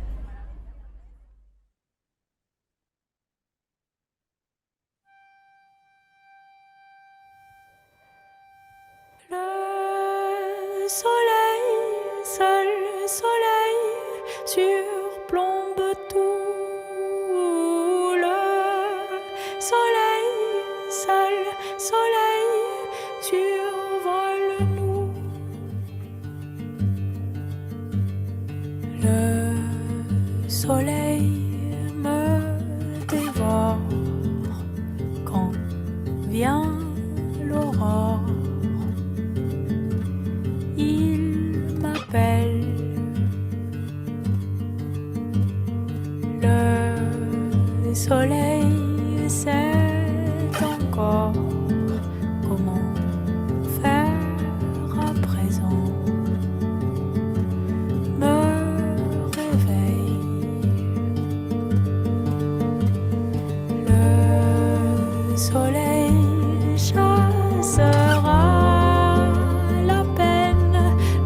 Le soleil, seul soleil sur plombe tout. Le soleil, seul soleil, survole-nous. Le soleil me dévore quand vient l'aurore. Il m'appelle. Le soleil sait encore comment faire à présent. Me réveille. Le soleil chassera la peine,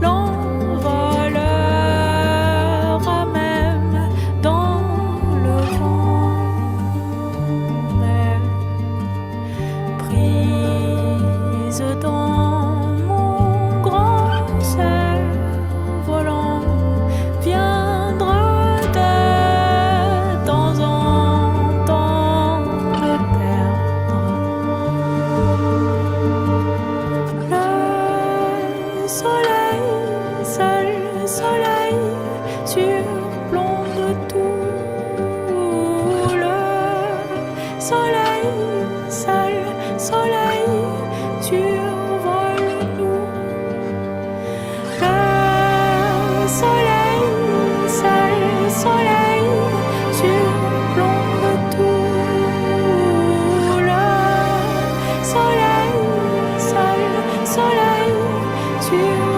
l'envolera même dans le vent. Mais prise dans mon grand cerf-volant, viendra de temps en temps me perdre. Le soleil, seul soleil, surplombe tout. Le soleil, seul soleil, survole-nous. Le soleil, seul soleil, surplombe tout. Le soleil, seul soleil, survole-nous.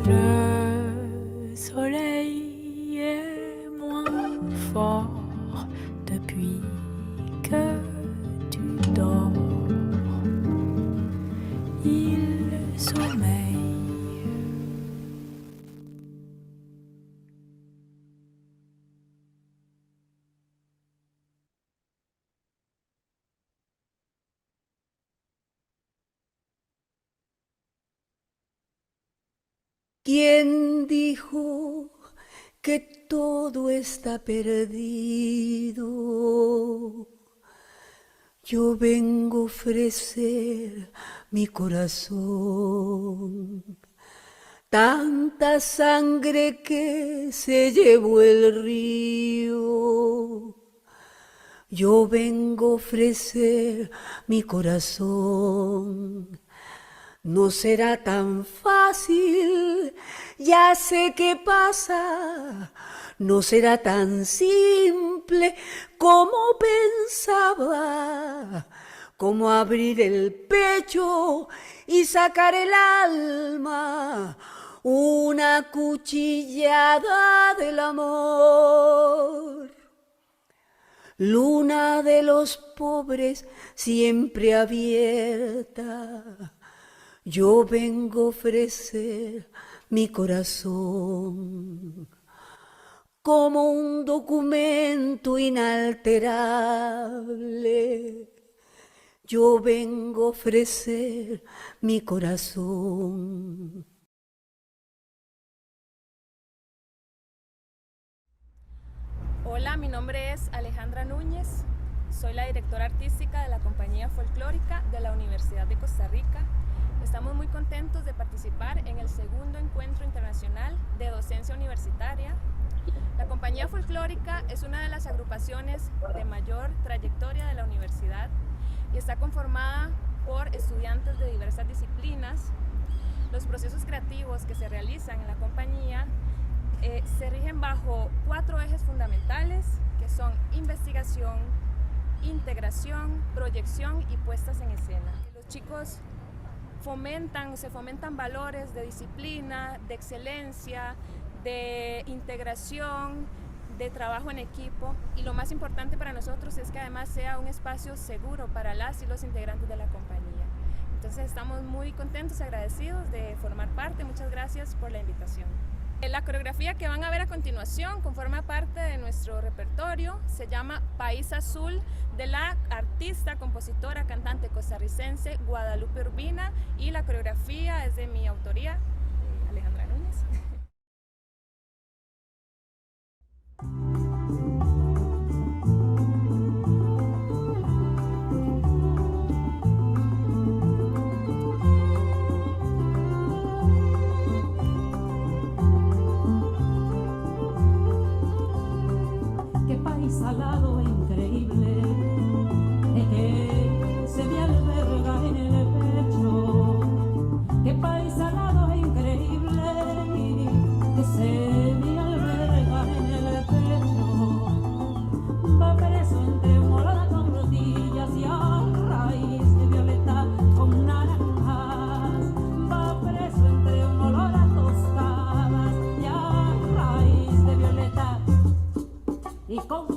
Le soleil est moins fort depuis que tu dors. Il sommeille. ¿Quién dijo que todo está perdido? Yo vengo a ofrecer mi corazón. Tanta sangre que se llevó el río. Yo vengo a ofrecer mi corazón. No será tan fácil, ya sé qué pasa. No será tan simple como pensaba, como abrir el pecho y sacar el alma, una cuchillada del amor. Luna de los pobres siempre abierta. Yo vengo a ofrecer mi corazón como un documento inalterable. Yo vengo a ofrecer mi corazón. Hola, mi nombre es Alejandra Núñez. Soy la directora artística de la Compañía Folclórica de la Universidad de Costa Rica. Estamos muy contentos de participar en el segundo encuentro internacional de docencia universitaria. La Compañía Folclórica es una de las agrupaciones de mayor trayectoria de la universidad y está conformada por estudiantes de diversas disciplinas. Los procesos creativos que se realizan en la compañía se rigen bajo 4 ejes fundamentales, que son investigación, integración, proyección y puestas en escena. Los chicos se fomentan valores de disciplina, de excelencia, de integración, de trabajo en equipo, y lo más importante para nosotros es que además sea un espacio seguro para las y los integrantes de la compañía. Entonces estamos muy contentos y agradecidos de formar parte. Muchas gracias por la invitación. La coreografía que van a ver a continuación conforma parte de nuestro repertorio, se llama País Azul, de la artista, compositora, cantante costarricense Guadalupe Urbina, y la coreografía es de mi autoría, Alejandra Núñez. Qué país salado e increíble, que se me alberga en el pecho. Qué país salado e increíble, que se me alberga en el pecho. Va preso entre un olor a tortillas y a raíz de violeta con naranjas. Va preso entre un olor a tostadas y a raíz de violeta y con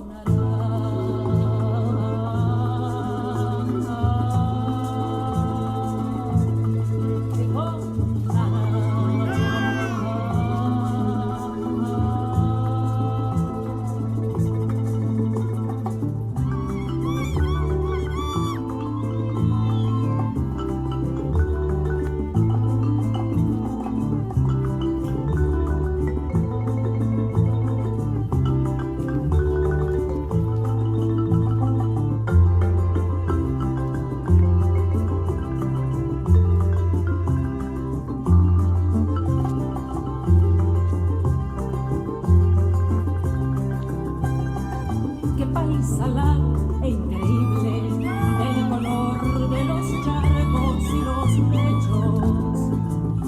qué país salado e increíble, el color de los charcos y los lechos.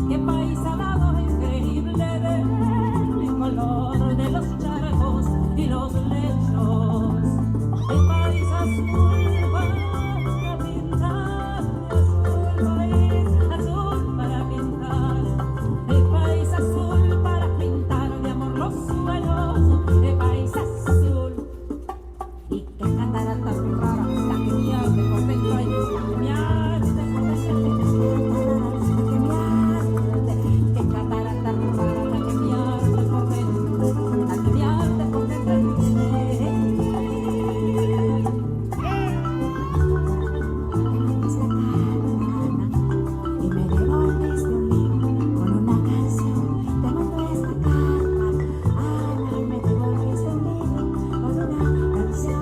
Qué país salado e increíble, el color de los charcos y los lechos. El país azul para pintar, azul país azul para pintar. El país azul para pintar de amor los suelos. El país azul. Y qué catarata rara, la que me arde por dentro, ay, la que me arde por dentro, qué catarata rara, la que me arde por dentro, la que me arde por dentro. Esta mañana y me devolviste un libro con una canción, te mando esta carta, Ana, me devolviste un libro con una canción.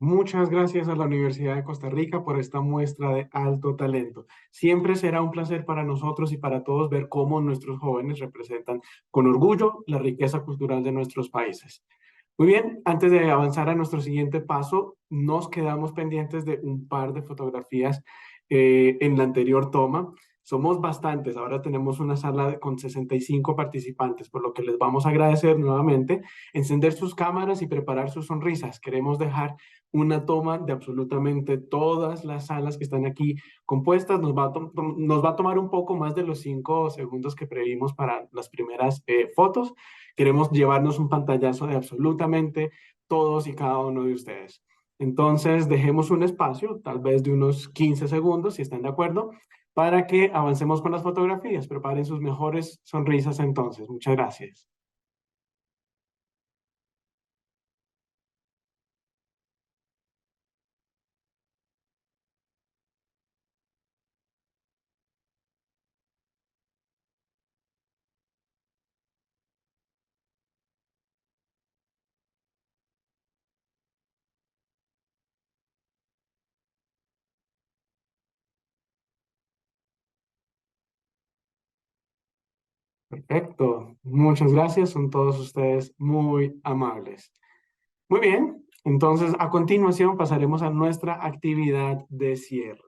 Muchas gracias a la Universidad de Costa Rica por esta muestra de alto talento. Siempre será un placer para nosotros y para todos ver cómo nuestros jóvenes representan con orgullo la riqueza cultural de nuestros países. Muy bien, antes de avanzar a nuestro siguiente paso, nos quedamos pendientes de un par de fotografías en la anterior toma. Somos bastantes, ahora tenemos una sala con 65 participantes, por lo que les vamos a agradecer nuevamente encender sus cámaras y preparar sus sonrisas. Queremos dejar una toma de absolutamente todas las salas que están aquí compuestas. Nos va a tomar un poco más de los 5 segundos que previmos para las primeras fotos. Queremos llevarnos un pantallazo de absolutamente todos y cada uno de ustedes. Entonces, dejemos un espacio, tal vez de unos 15 segundos, si están de acuerdo, para que avancemos con las fotografías. Preparen sus mejores sonrisas entonces. Muchas gracias. Perfecto, muchas gracias, son todos ustedes muy amables. Muy bien, entonces a continuación pasaremos a nuestra actividad de cierre.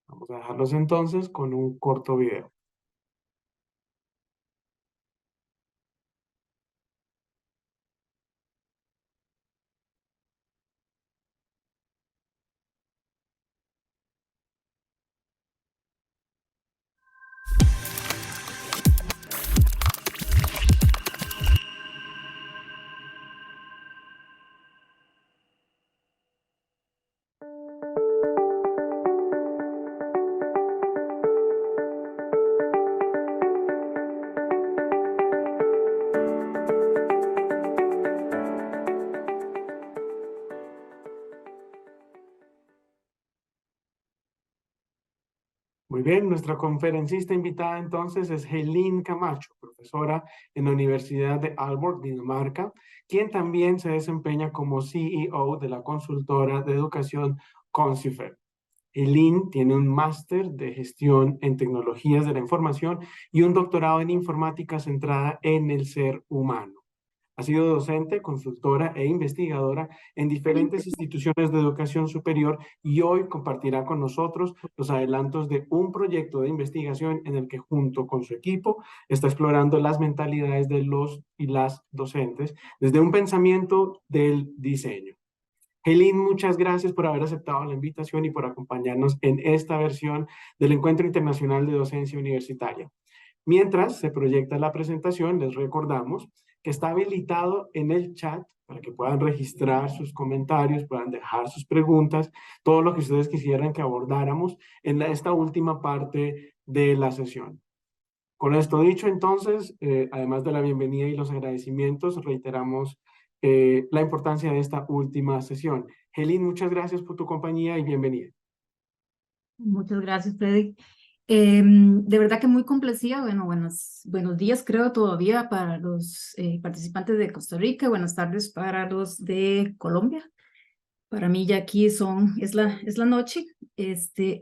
Vamos a dejarlos entonces con un corto video. Muy bien, nuestra conferencista invitada entonces es Helene Camacho, profesora en la Universidad de Aalborg, Dinamarca, quien también se desempeña como CEO de la consultora de educación Concifer. Helene tiene un máster de gestión en tecnologías de la información y un doctorado en informática centrada en el ser humano. Ha sido docente, consultora e investigadora en diferentes instituciones de educación superior y hoy compartirá con nosotros los adelantos de un proyecto de investigación en el que junto con su equipo está explorando las mentalidades de los y las docentes desde un pensamiento del diseño. Helene, muchas gracias por haber aceptado la invitación y por acompañarnos en esta versión del Encuentro Internacional de Docencia Universitaria. Mientras se proyecta la presentación, les recordamos que está habilitado en el chat para que puedan registrar sus comentarios, puedan dejar sus preguntas, todo lo que ustedes quisieran que abordáramos en esta última parte de la sesión. Con esto dicho, entonces, además de la bienvenida y los agradecimientos, reiteramos la importancia de esta última sesión. Helene, muchas gracias por tu compañía y bienvenida. Muchas gracias, Freddy. De verdad que muy complacida. Bueno, buenos días, creo, todavía para los participantes de Costa Rica. Buenas tardes para los de Colombia. Para mí ya aquí es la noche.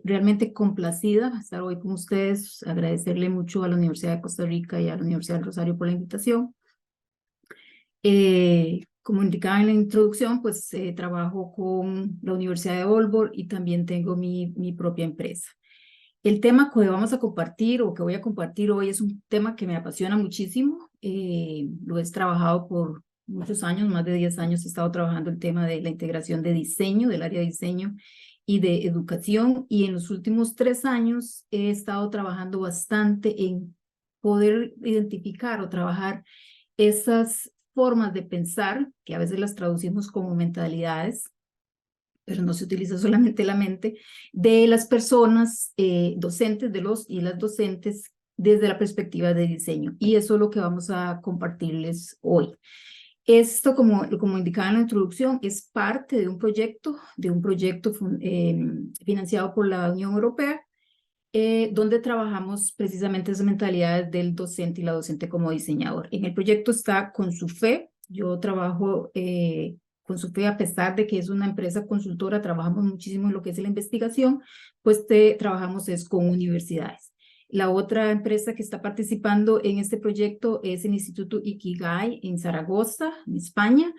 Realmente complacida de estar hoy con ustedes. Agradecerle mucho a la Universidad de Costa Rica y a la Universidad del Rosario por la invitación. Como indicaba en la introducción, pues trabajo con la Universidad de Aalborg y también tengo mi propia empresa. El tema que vamos a compartir o que voy a compartir hoy es un tema que me apasiona muchísimo. Lo he trabajado por muchos años, más de 10 años he estado trabajando el tema de la integración de diseño, del área de diseño y de educación. Y en los últimos 3 años he estado trabajando bastante en poder identificar o trabajar esas formas de pensar, que a veces las traducimos como mentalidades, pero no se utiliza solamente la mente, de las personas docentes, de los y las docentes, desde la perspectiva de diseño. Y eso es lo que vamos a compartirles hoy. Esto, como indicaba en la introducción, es parte de un proyecto financiado por la Unión Europea, donde trabajamos precisamente esas mentalidades del docente y la docente como diseñador. En el proyecto está Consufe. Yo trabajo Consufe, a pesar de que es una empresa consultora, trabajamos muchísimo en lo que es la investigación, pues trabajamos es con universidades. La otra empresa que está participando en este proyecto es el Instituto Ikigai en Zaragoza, en España,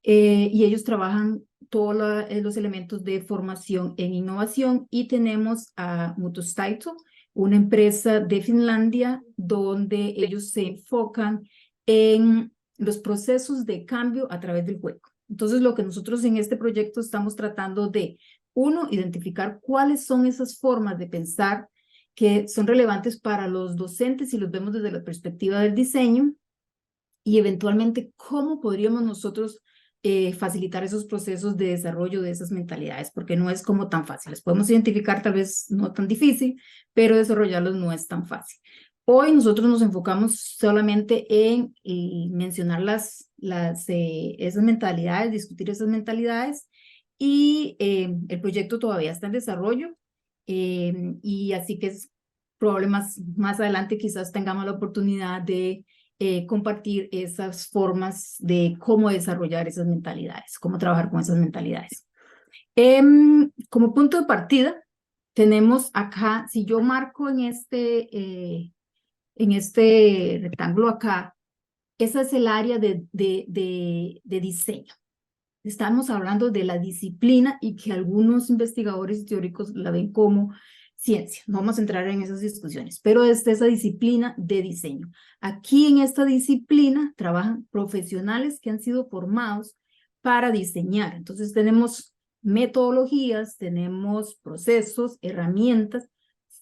y ellos trabajan todos los elementos de formación en innovación. Y tenemos a Mutustaito, una empresa de Finlandia, donde ellos se enfocan en los procesos de cambio a través del juego. Entonces, lo que nosotros en este proyecto estamos tratando de, uno, identificar cuáles son esas formas de pensar que son relevantes para los docentes y los vemos desde la perspectiva del diseño, y eventualmente cómo podríamos nosotros facilitar esos procesos de desarrollo de esas mentalidades, porque no es como tan fácil. Las podemos identificar, tal vez no tan difícil, pero desarrollarlos no es tan fácil. Hoy nosotros nos enfocamos solamente en mencionar esas mentalidades, discutir esas mentalidades, y el proyecto todavía está en desarrollo, y así que es probable más adelante quizás tengamos la oportunidad de compartir esas formas de cómo desarrollar esas mentalidades, cómo trabajar con esas mentalidades. Como punto de partida, tenemos acá, si yo marco en este rectángulo acá, esa es el área de diseño. Estamos hablando de la disciplina y que algunos investigadores teóricos la ven como ciencia. No vamos a entrar en esas discusiones, pero es esa disciplina de diseño. Aquí en esta disciplina trabajan profesionales que han sido formados para diseñar. Entonces tenemos metodologías, tenemos procesos, herramientas,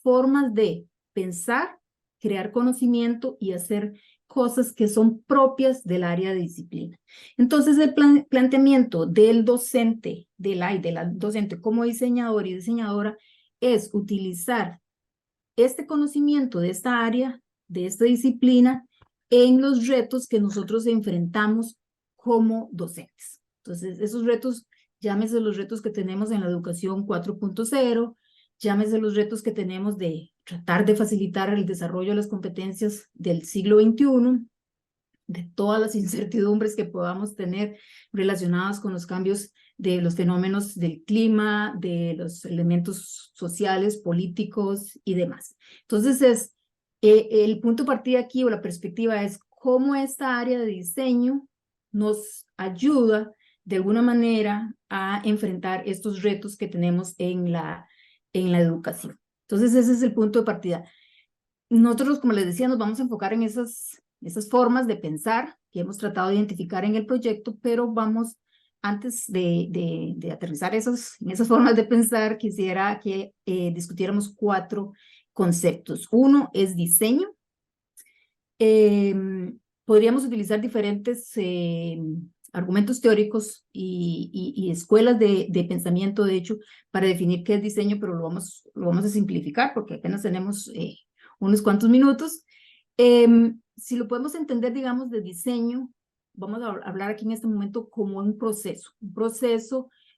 formas de pensar, crear conocimiento y hacer cosas que son propias del área de disciplina. Entonces, el planteamiento del docente, de la docente como diseñador y diseñadora, es utilizar este conocimiento de esta área, de esta disciplina, en los retos que nosotros enfrentamos como docentes. Entonces, esos retos, llámese los retos que tenemos en la educación 4.0, llámese los retos que tenemos de tratar de facilitar el desarrollo de las competencias del siglo XXI, de todas las incertidumbres que podamos tener relacionadas con los cambios de los fenómenos del clima, de los elementos sociales, políticos y demás. Entonces, el punto de partida aquí o la perspectiva es cómo esta área de diseño nos ayuda de alguna manera a enfrentar estos retos que tenemos en la educación. Entonces, ese es el punto de partida. Nosotros, como les decía, nos vamos a enfocar en esas formas de pensar que hemos tratado de identificar en el proyecto, pero vamos, antes de aterrizar en esas formas de pensar, quisiera que discutiéramos 4 conceptos. Uno es diseño. Podríamos utilizar diferentes argumentos teóricos y escuelas de pensamiento, de hecho, para definir qué es diseño, pero lo vamos a simplificar porque apenas tenemos unos cuantos minutos. Si lo podemos entender, digamos, de diseño, vamos a hablar aquí en este momento como un proceso,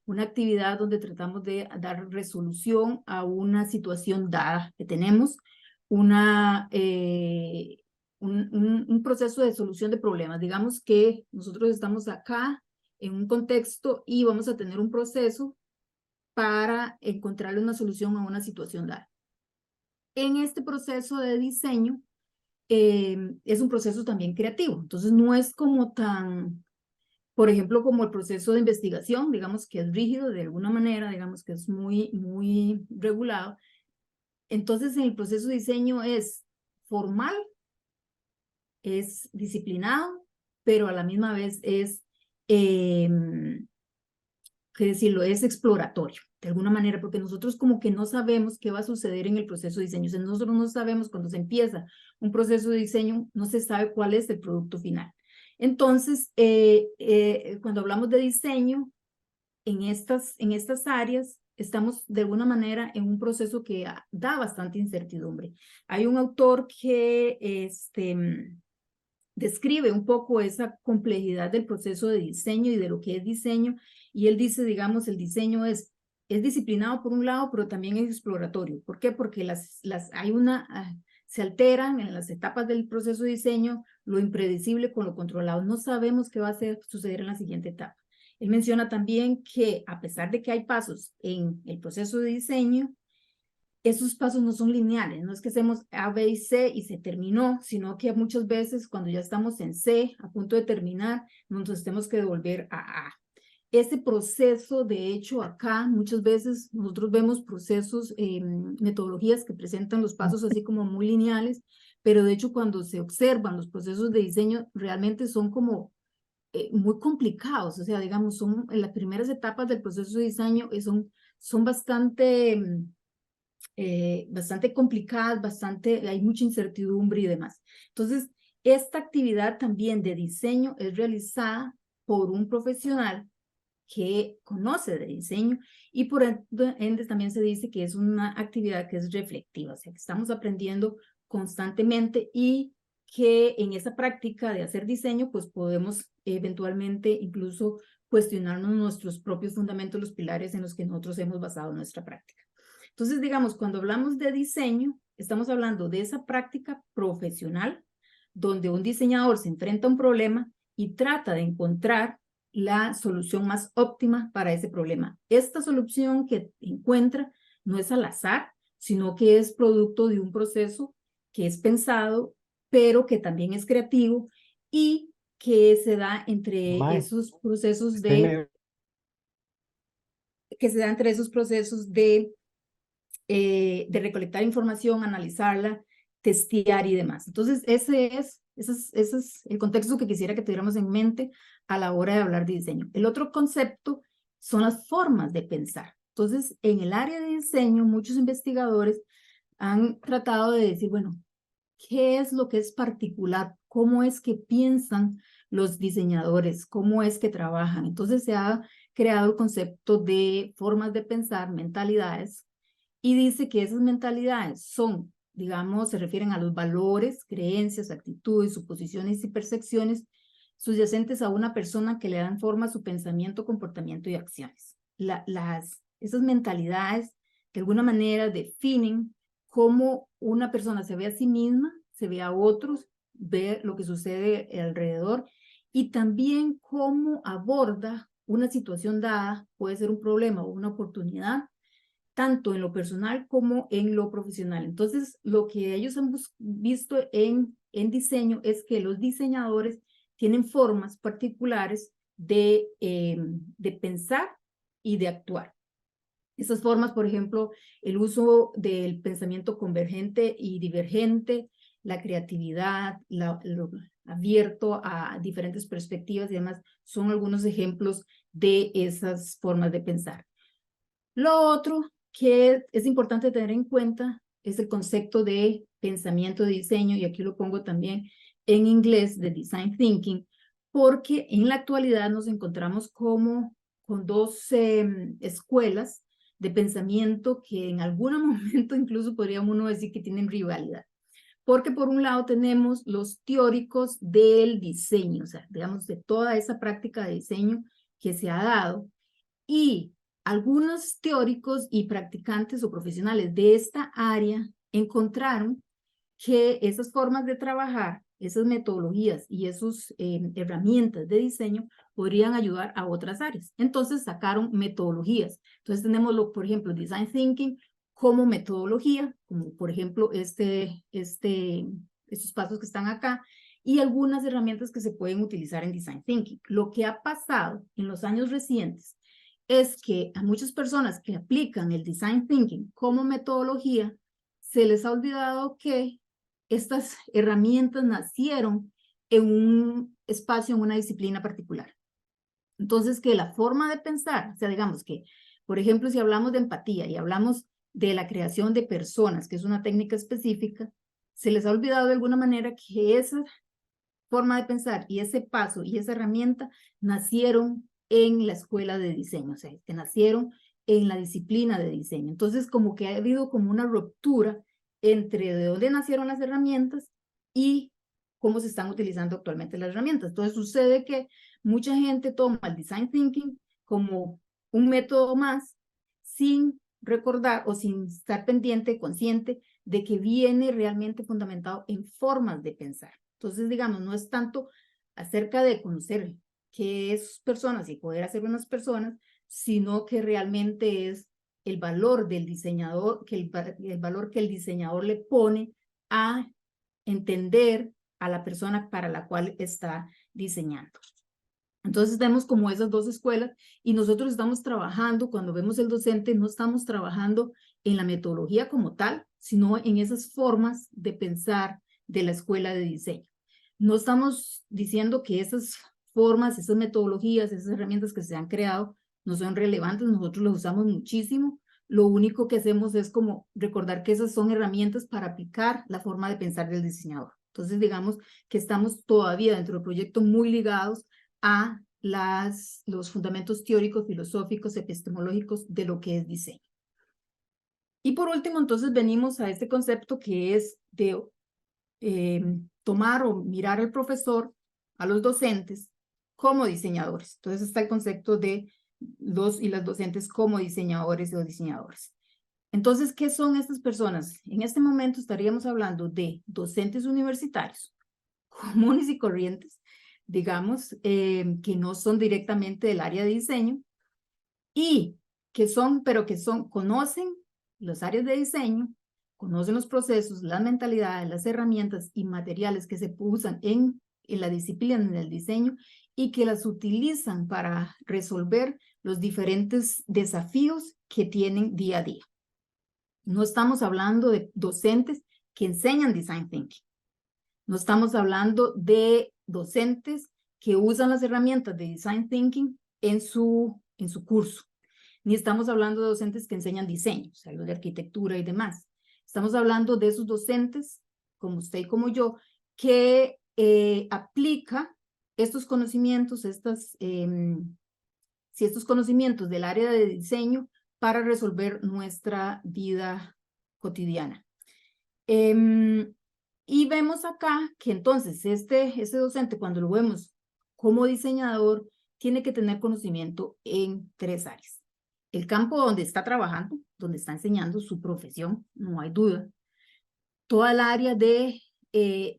una actividad donde tratamos de dar resolución a una situación dada que tenemos, un proceso de solución de problemas. Digamos que nosotros estamos acá en un contexto y vamos a tener un proceso para encontrarle una solución a una situación dada. En este proceso de diseño es un proceso también creativo. Entonces no es como tan, por ejemplo, como el proceso de investigación, digamos que es rígido de alguna manera, digamos que es muy regulado. Entonces en el proceso de diseño es formal, es disciplinado, pero a la misma vez es, qué decirlo, es exploratorio, de alguna manera, porque nosotros como que no sabemos qué va a suceder en el proceso de diseño. O sea, nosotros no sabemos cuando se empieza un proceso de diseño, no se sabe cuál es el producto final. Entonces, cuando hablamos de diseño, en estas áreas, estamos de alguna manera en un proceso que da bastante incertidumbre. Hay un autor que describe un poco esa complejidad del proceso de diseño y de lo que es diseño, y él dice, digamos, el diseño es disciplinado por un lado, pero también es exploratorio. ¿Por qué? Porque se alteran en las etapas del proceso de diseño lo impredecible con lo controlado. No sabemos qué va a suceder en la siguiente etapa. Él menciona también que a pesar de que hay pasos en el proceso de diseño, esos pasos no son lineales, no es que hacemos A, B y C y se terminó, sino que muchas veces cuando ya estamos en C, a punto de terminar, nos tenemos que devolver a A. Ese proceso, de hecho, acá muchas veces nosotros vemos procesos, metodologías que presentan los pasos así como muy lineales, pero de hecho cuando se observan los procesos de diseño realmente son como muy complicados. O sea, digamos, son en las primeras etapas del proceso de diseño son bastante complicadas, hay mucha incertidumbre y demás. Entonces, esta actividad también de diseño es realizada por un profesional que conoce de diseño y por ende también se dice que es una actividad que es reflexiva, o sea, que estamos aprendiendo constantemente y que en esa práctica de hacer diseño, pues podemos eventualmente incluso cuestionarnos nuestros propios fundamentos, los pilares en los que nosotros hemos basado nuestra práctica. Entonces, digamos, cuando hablamos de diseño, estamos hablando de esa práctica profesional donde un diseñador se enfrenta a un problema y trata de encontrar la solución más óptima para ese problema. Esta solución que encuentra no es al azar, sino que es producto de un proceso que es pensado, pero que también es creativo y que se da entre esos procesos de recolectar información, analizarla, testear y demás. Entonces, ese es el contexto que quisiera que tuviéramos en mente a la hora de hablar de diseño. El otro concepto son las formas de pensar. Entonces, en el área de diseño, muchos investigadores han tratado de decir, bueno, ¿qué es lo que es particular? ¿Cómo es que piensan los diseñadores? ¿Cómo es que trabajan? Entonces, se ha creado el concepto de formas de pensar, mentalidades, y dice que esas mentalidades son, digamos, se refieren a los valores, creencias, actitudes, suposiciones y percepciones subyacentes a una persona que le dan forma a su pensamiento, comportamiento y acciones. Esas mentalidades, de alguna manera, definen cómo una persona se ve a sí misma, se ve a otros, ve lo que sucede alrededor y también cómo aborda una situación dada, puede ser un problema o una oportunidad, tanto en lo personal como en lo profesional. Entonces, lo que ellos han visto en diseño es que los diseñadores tienen formas particulares de pensar y de actuar. Esas formas, por ejemplo, el uso del pensamiento convergente y divergente, la creatividad, lo abierto a diferentes perspectivas y demás, son algunos ejemplos de esas formas de pensar. Lo otro que es importante tener en cuenta es el concepto de pensamiento de diseño, y aquí lo pongo también en inglés, de design thinking, porque en la actualidad nos encontramos con dos escuelas de pensamiento que en algún momento incluso podríamos uno decir que tienen rivalidad. Porque por un lado tenemos los teóricos del diseño, o sea, digamos de toda esa práctica de diseño que se ha dado, y algunos teóricos y practicantes o profesionales de esta área encontraron que esas formas de trabajar, esas metodologías y esas herramientas de diseño podrían ayudar a otras áreas. Entonces sacaron metodologías. Entonces tenemos, por ejemplo, Design Thinking como metodología, como por ejemplo estos pasos que están acá, y algunas herramientas que se pueden utilizar en Design Thinking. Lo que ha pasado en los años recientes es que a muchas personas que aplican el Design Thinking como metodología, se les ha olvidado que estas herramientas nacieron en un espacio, en una disciplina particular. Entonces, que la forma de pensar, o sea, digamos que, por ejemplo, si hablamos de empatía y hablamos de la creación de personas, que es una técnica específica, se les ha olvidado de alguna manera que esa forma de pensar y ese paso y esa herramienta nacieron en la escuela de diseño, o sea, que nacieron en la disciplina de diseño. Entonces, como que ha habido como una ruptura entre de dónde nacieron las herramientas y cómo se están utilizando actualmente las herramientas. Entonces, sucede que mucha gente toma el Design Thinking como un método más sin recordar o sin estar pendiente, consciente de que viene realmente fundamentado en formas de pensar. Entonces, digamos, no es tanto acerca de conocer qué es personas y poder hacer unas personas, sino que realmente es el valor del diseñador, el valor que el diseñador le pone a entender a la persona para la cual está diseñando. Entonces tenemos como esas dos escuelas y nosotros estamos trabajando, cuando vemos el docente, no estamos trabajando en la metodología como tal, sino en esas formas de pensar de la escuela de diseño. No estamos diciendo que esas formas, esas metodologías, esas herramientas que se han creado no son relevantes, nosotros las usamos muchísimo. Lo único que hacemos es como recordar que esas son herramientas para aplicar la forma de pensar del diseñador. Entonces, digamos que estamos todavía dentro del proyecto muy ligados a los fundamentos teóricos, filosóficos, epistemológicos de lo que es diseño. Y por último, entonces venimos a este concepto que es de tomar o mirar al profesor, a los docentes, como diseñadores. Entonces está el concepto de los y las docentes como diseñadores o diseñadoras. Entonces, ¿qué son estas personas? En este momento estaríamos hablando de docentes universitarios, comunes y corrientes, digamos, que no son directamente del área de diseño y que son, conocen las áreas de diseño, conocen los procesos, las mentalidades, las herramientas y materiales que se usan en la disciplina del diseño y que las utilizan para resolver los diferentes desafíos que tienen día a día. No estamos hablando de docentes que enseñan Design Thinking. No estamos hablando de docentes que usan las herramientas de Design Thinking en su curso. Ni estamos hablando de docentes que enseñan diseño, o sea, los de arquitectura y demás. Estamos hablando de esos docentes, como usted y como yo, que aplica estos conocimientos, estos conocimientos del área de diseño para resolver nuestra vida cotidiana. Y vemos acá que entonces este docente, cuando lo vemos como diseñador, tiene que tener conocimiento en 3 áreas. El campo donde está trabajando, donde está enseñando su profesión, no hay duda. Toda el área de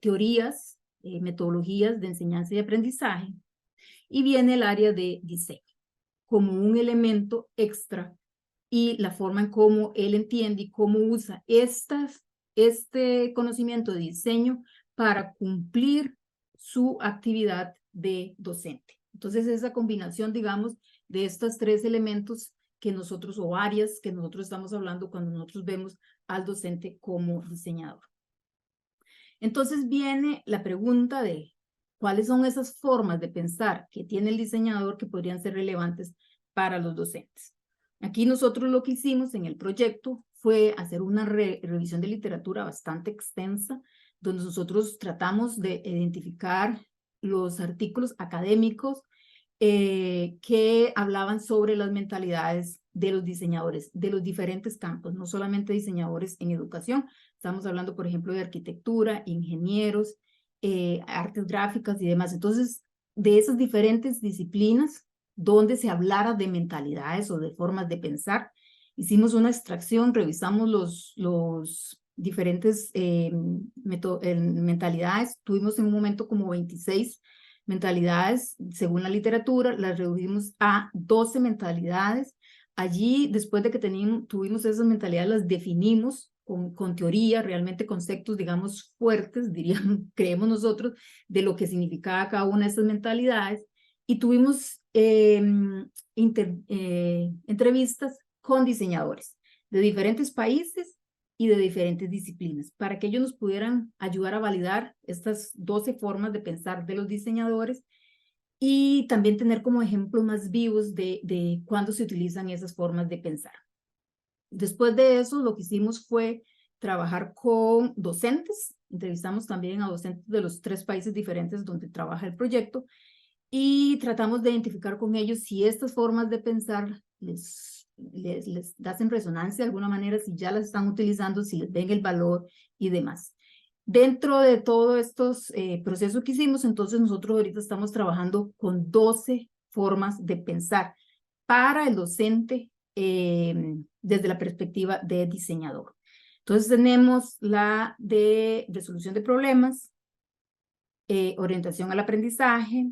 teorías, metodologías de enseñanza y aprendizaje. Y viene el área de diseño, como un elemento extra y la forma en cómo él entiende y cómo usa este conocimiento de diseño para cumplir su actividad de docente. Entonces, esa combinación, digamos, de estos 3 elementos que nosotros, o áreas que nosotros estamos hablando cuando nosotros vemos al docente como diseñador. Entonces viene la pregunta de cuáles son esas formas de pensar que tiene el diseñador que podrían ser relevantes para los docentes. Aquí nosotros lo que hicimos en el proyecto fue hacer una revisión de literatura bastante extensa, donde nosotros tratamos de identificar los artículos académicos que hablaban sobre las mentalidades de los diseñadores, de los diferentes campos, no solamente diseñadores en educación, estamos hablando, por ejemplo, de arquitectura, ingenieros, artes gráficas y demás. Entonces, de esas diferentes disciplinas, donde se hablara de mentalidades o de formas de pensar, hicimos una extracción, revisamos los diferentes mentalidades, tuvimos en un momento como 26 mentalidades, según la literatura, las reducimos a 12 mentalidades. Allí, después de que tuvimos esas mentalidades, las definimos con teoría, realmente conceptos, digamos, fuertes, creemos nosotros, de lo que significaba cada una de estas mentalidades, y tuvimos entrevistas con diseñadores de diferentes países y de diferentes disciplinas, para que ellos nos pudieran ayudar a validar estas 12 formas de pensar de los diseñadores y también tener como ejemplos más vivos de cuándo se utilizan esas formas de pensar. Después de eso, lo que hicimos fue trabajar con docentes, entrevistamos también a docentes de los 3 países diferentes donde trabaja el proyecto y tratamos de identificar con ellos si estas formas de pensar les hacen resonancia de alguna manera, si ya las están utilizando, si les ven el valor y demás. Dentro de todos estos procesos que hicimos, entonces nosotros ahorita estamos trabajando con 12 formas de pensar para el docente desde la perspectiva de diseñador. Entonces tenemos la de resolución de problemas, orientación al aprendizaje,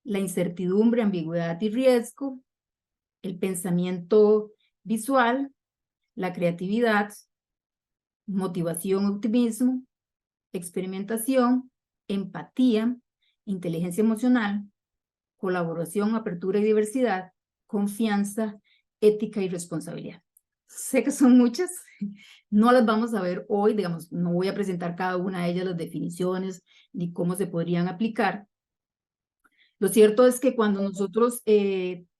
la incertidumbre, ambigüedad y riesgo, el pensamiento visual, la creatividad, motivación, optimismo, experimentación, empatía, inteligencia emocional, colaboración, apertura y diversidad, confianza, ética y responsabilidad. Sé que son muchas, no las vamos a ver hoy, digamos, no voy a presentar cada una de ellas, las definiciones, ni cómo se podrían aplicar. Lo cierto es que cuando nosotros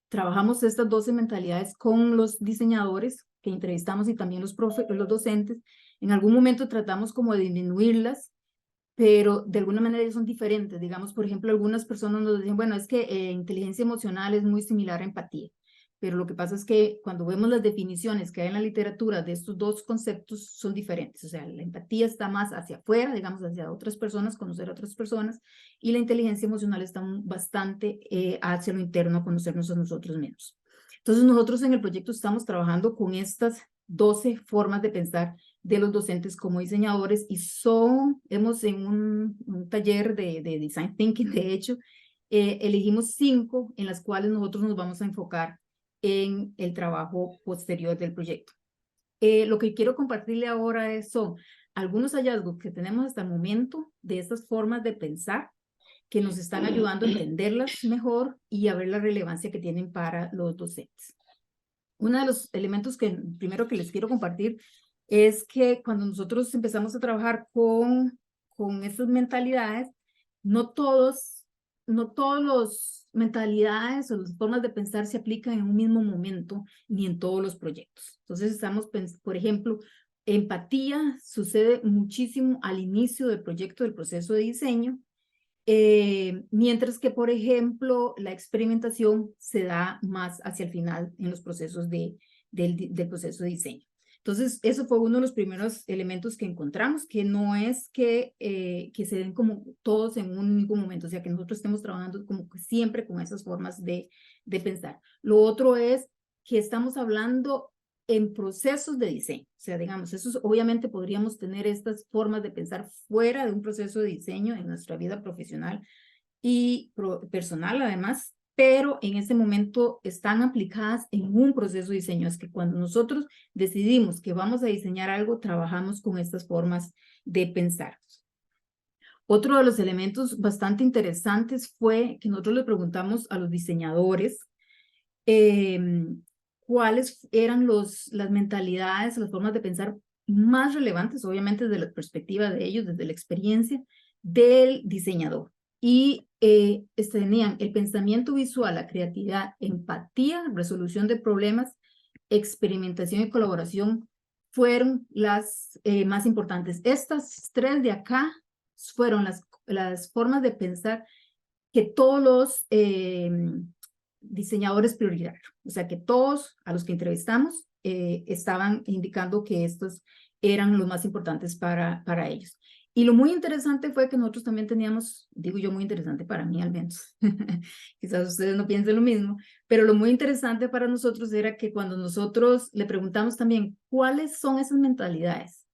trabajamos estas 12 mentalidades con los diseñadores que entrevistamos y también los docentes, en algún momento tratamos como de disminuirlas, pero de alguna manera ellas son diferentes. Digamos, por ejemplo, algunas personas nos dicen, bueno, es que inteligencia emocional es muy similar a empatía, pero lo que pasa es que cuando vemos las definiciones que hay en la literatura de estos 2 conceptos son diferentes. O sea, la empatía está más hacia afuera, digamos, hacia otras personas, conocer a otras personas, y la inteligencia emocional está bastante hacia lo interno, a conocernos a nosotros mismos. Entonces nosotros en el proyecto estamos trabajando con estas 12 formas de pensar de los docentes como diseñadores y hemos en un taller de Design Thinking, de hecho, elegimos 5 en las cuales nosotros nos vamos a enfocar en el trabajo posterior del proyecto. Lo que quiero compartirle ahora son algunos hallazgos que tenemos hasta el momento de estas formas de pensar que nos están ayudando a entenderlas mejor y a ver la relevancia que tienen para los docentes. Uno de los elementos primero que les quiero compartir es que cuando nosotros empezamos a trabajar con estas mentalidades, no todas las mentalidades o las formas de pensar se aplican en un mismo momento ni en todos los proyectos. Entonces por ejemplo, empatía sucede muchísimo al inicio del proyecto, del proceso de diseño, mientras que, por ejemplo, la experimentación se da más hacia el final en los procesos del proceso de diseño. Entonces, eso fue uno de los primeros elementos que encontramos, que no es que se den como todos en un único momento, o sea, que nosotros estemos trabajando como siempre con esas formas de pensar. Lo otro es que estamos hablando en procesos de diseño, o sea, digamos, obviamente podríamos tener estas formas de pensar fuera de un proceso de diseño en nuestra vida profesional y personal además, pero en ese momento están aplicadas en un proceso de diseño. Es que cuando nosotros decidimos que vamos a diseñar algo, trabajamos con estas formas de pensar. Otro de los elementos bastante interesantes fue que nosotros le preguntamos a los diseñadores cuáles eran las mentalidades, las formas de pensar más relevantes, obviamente desde la perspectiva de ellos, desde la experiencia del diseñador. Y tenían el pensamiento visual, la creatividad, empatía, resolución de problemas, experimentación y colaboración fueron las más importantes. Estas tres de acá fueron las formas de pensar que todos los diseñadores priorizaron. O sea, que todos a los que entrevistamos estaban indicando que estos eran los más importantes para ellos. Y lo muy interesante fue que nosotros también teníamos, digo yo muy interesante para mí al menos, quizás ustedes no piensen lo mismo, pero lo muy interesante para nosotros era que cuando nosotros le preguntamos también cuáles son esas mentalidades,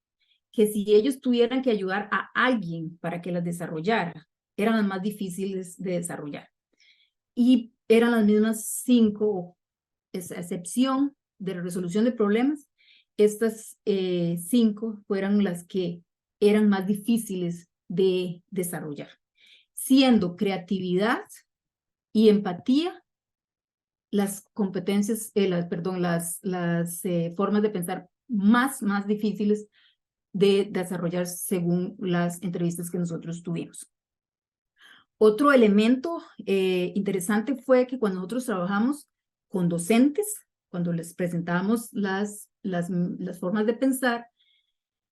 que si ellos tuvieran que ayudar a alguien para que las desarrollara, eran las más difíciles de desarrollar. Y eran las mismas 5, a excepción de la resolución de problemas, estas 5 fueron las que eran más difíciles de desarrollar, siendo creatividad y empatía las competencias, las formas de pensar más difíciles de desarrollar según las entrevistas que nosotros tuvimos. Otro elemento interesante fue que cuando nosotros trabajamos con docentes, cuando les presentábamos las formas de pensar,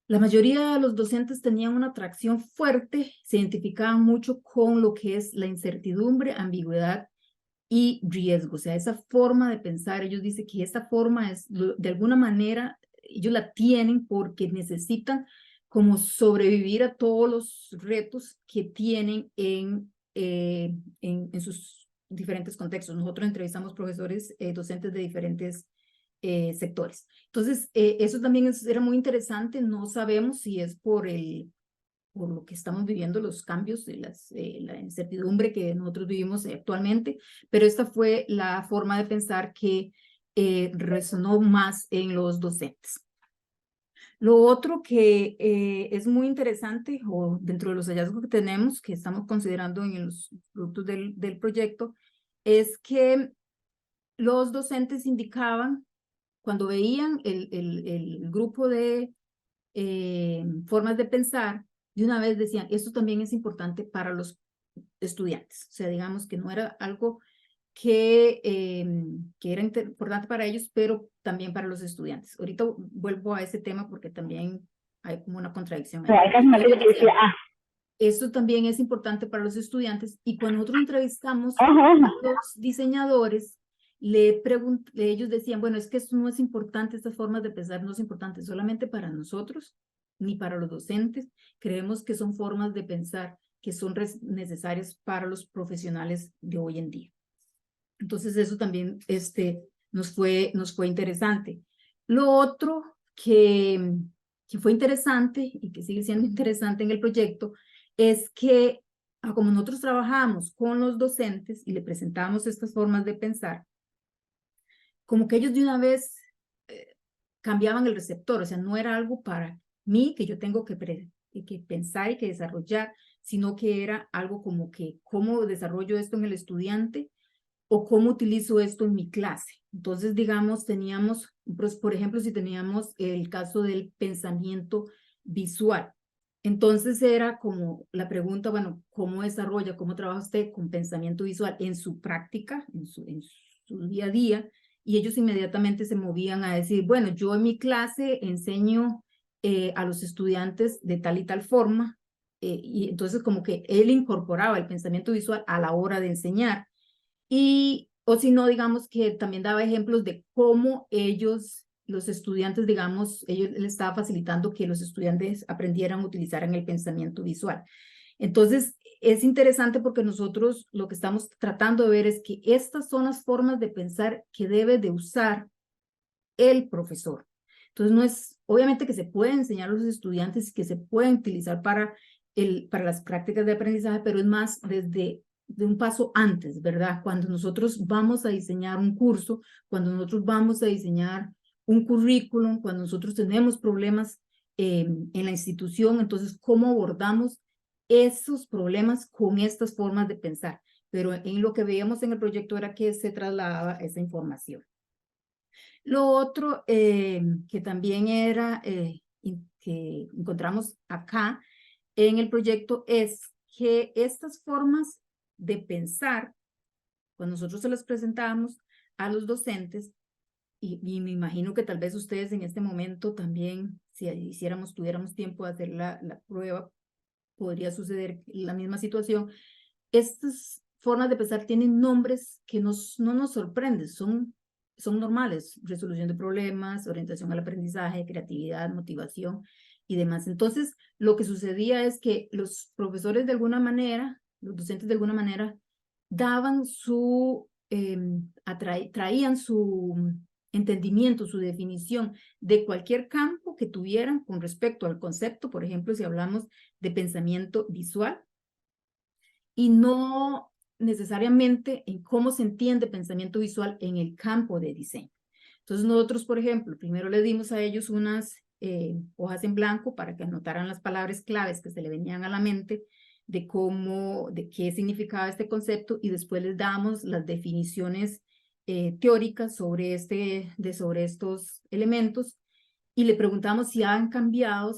la mayoría de los docentes tenían una atracción fuerte, se identificaban mucho con lo que es la incertidumbre, ambigüedad y riesgo. O sea, esa forma de pensar, ellos dicen que esta forma es, de alguna manera, ellos la tienen porque necesitan como sobrevivir a todos los retos que tienen en sus diferentes contextos. Nosotros entrevistamos profesores, docentes de diferentes sectores. Entonces, eso también era muy interesante. No sabemos si es por lo que estamos viviendo, los cambios de la incertidumbre que nosotros vivimos actualmente, pero esta fue la forma de pensar que resonó más en los docentes. Lo otro que es muy interesante, o dentro de los hallazgos que tenemos, que estamos considerando en los productos del proyecto, es que los docentes indicaban, cuando veían el grupo de formas de pensar, de una vez decían, esto también es importante para los estudiantes. O sea, digamos que no era algo que era importante para ellos, pero también para los estudiantes. Ahorita vuelvo a ese tema porque también hay como una contradicción. Esto también es importante para los estudiantes, y cuando nosotros entrevistamos a los diseñadores, ellos decían, bueno, es que esto no es importante, estas formas de pensar no es importante solamente para nosotros, ni para los docentes. Creemos que son formas de pensar que son necesarias para los profesionales de hoy en día. Entonces eso también nos fue interesante. Lo otro que fue interesante y que sigue siendo interesante en el proyecto es que como nosotros trabajamos con los docentes y le presentamos estas formas de pensar, como que ellos de una vez cambiaban el receptor, o sea, no era algo para mí que yo tengo que pensar y que desarrollar, sino que era algo como que cómo desarrollo esto en el estudiante o cómo utilizo esto en mi clase. Entonces, digamos, teníamos, pues, por ejemplo, si teníamos el caso del pensamiento visual. Entonces era como la pregunta, bueno, ¿cómo desarrolla, cómo trabaja usted con pensamiento visual en su práctica, en su día a día? Y ellos inmediatamente se movían a decir, bueno, yo en mi clase enseño a los estudiantes de tal y tal forma, y entonces como que él incorporaba el pensamiento visual a la hora de enseñar. Y, o si no, digamos que también daba ejemplos de cómo ellos, los estudiantes, digamos, él estaba facilitando que los estudiantes aprendieran a utilizar en el pensamiento visual. Entonces, es interesante porque nosotros lo que estamos tratando de ver es que estas son las formas de pensar que debe de usar el profesor. Entonces, no es, obviamente que se puede enseñar a los estudiantes y que se pueden utilizar para las prácticas de aprendizaje, pero es más de un paso antes, ¿verdad? Cuando nosotros vamos a diseñar un curso, cuando nosotros vamos a diseñar un currículum, cuando nosotros tenemos problemas en la institución, entonces, ¿cómo abordamos esos problemas con estas formas de pensar? Pero en lo que veíamos en el proyecto era que se trasladaba esa información. Lo otro que también era, que encontramos acá en el proyecto es que estas formas de pensar, cuando nosotros se las presentamos a los docentes, y me imagino que tal vez ustedes en este momento también, si tuviéramos tiempo de hacer la prueba, podría suceder la misma situación. Estas formas de pensar tienen nombres que no nos sorprenden, son normales: resolución de problemas, orientación al aprendizaje, creatividad, motivación y demás. Entonces, lo que sucedía es que los profesores de alguna manera, los docentes de alguna manera, daban traían su entendimiento, su definición de cualquier campo que tuvieran con respecto al concepto, por ejemplo, si hablamos de pensamiento visual, y no necesariamente en cómo se entiende pensamiento visual en el campo de diseño. Entonces nosotros, por ejemplo, primero le dimos a ellos unas hojas en blanco para que anotaran las palabras claves que se le venían a la mente de qué significaba este concepto, y después les damos las definiciones teóricas sobre estos elementos, y le preguntamos si habían cambiado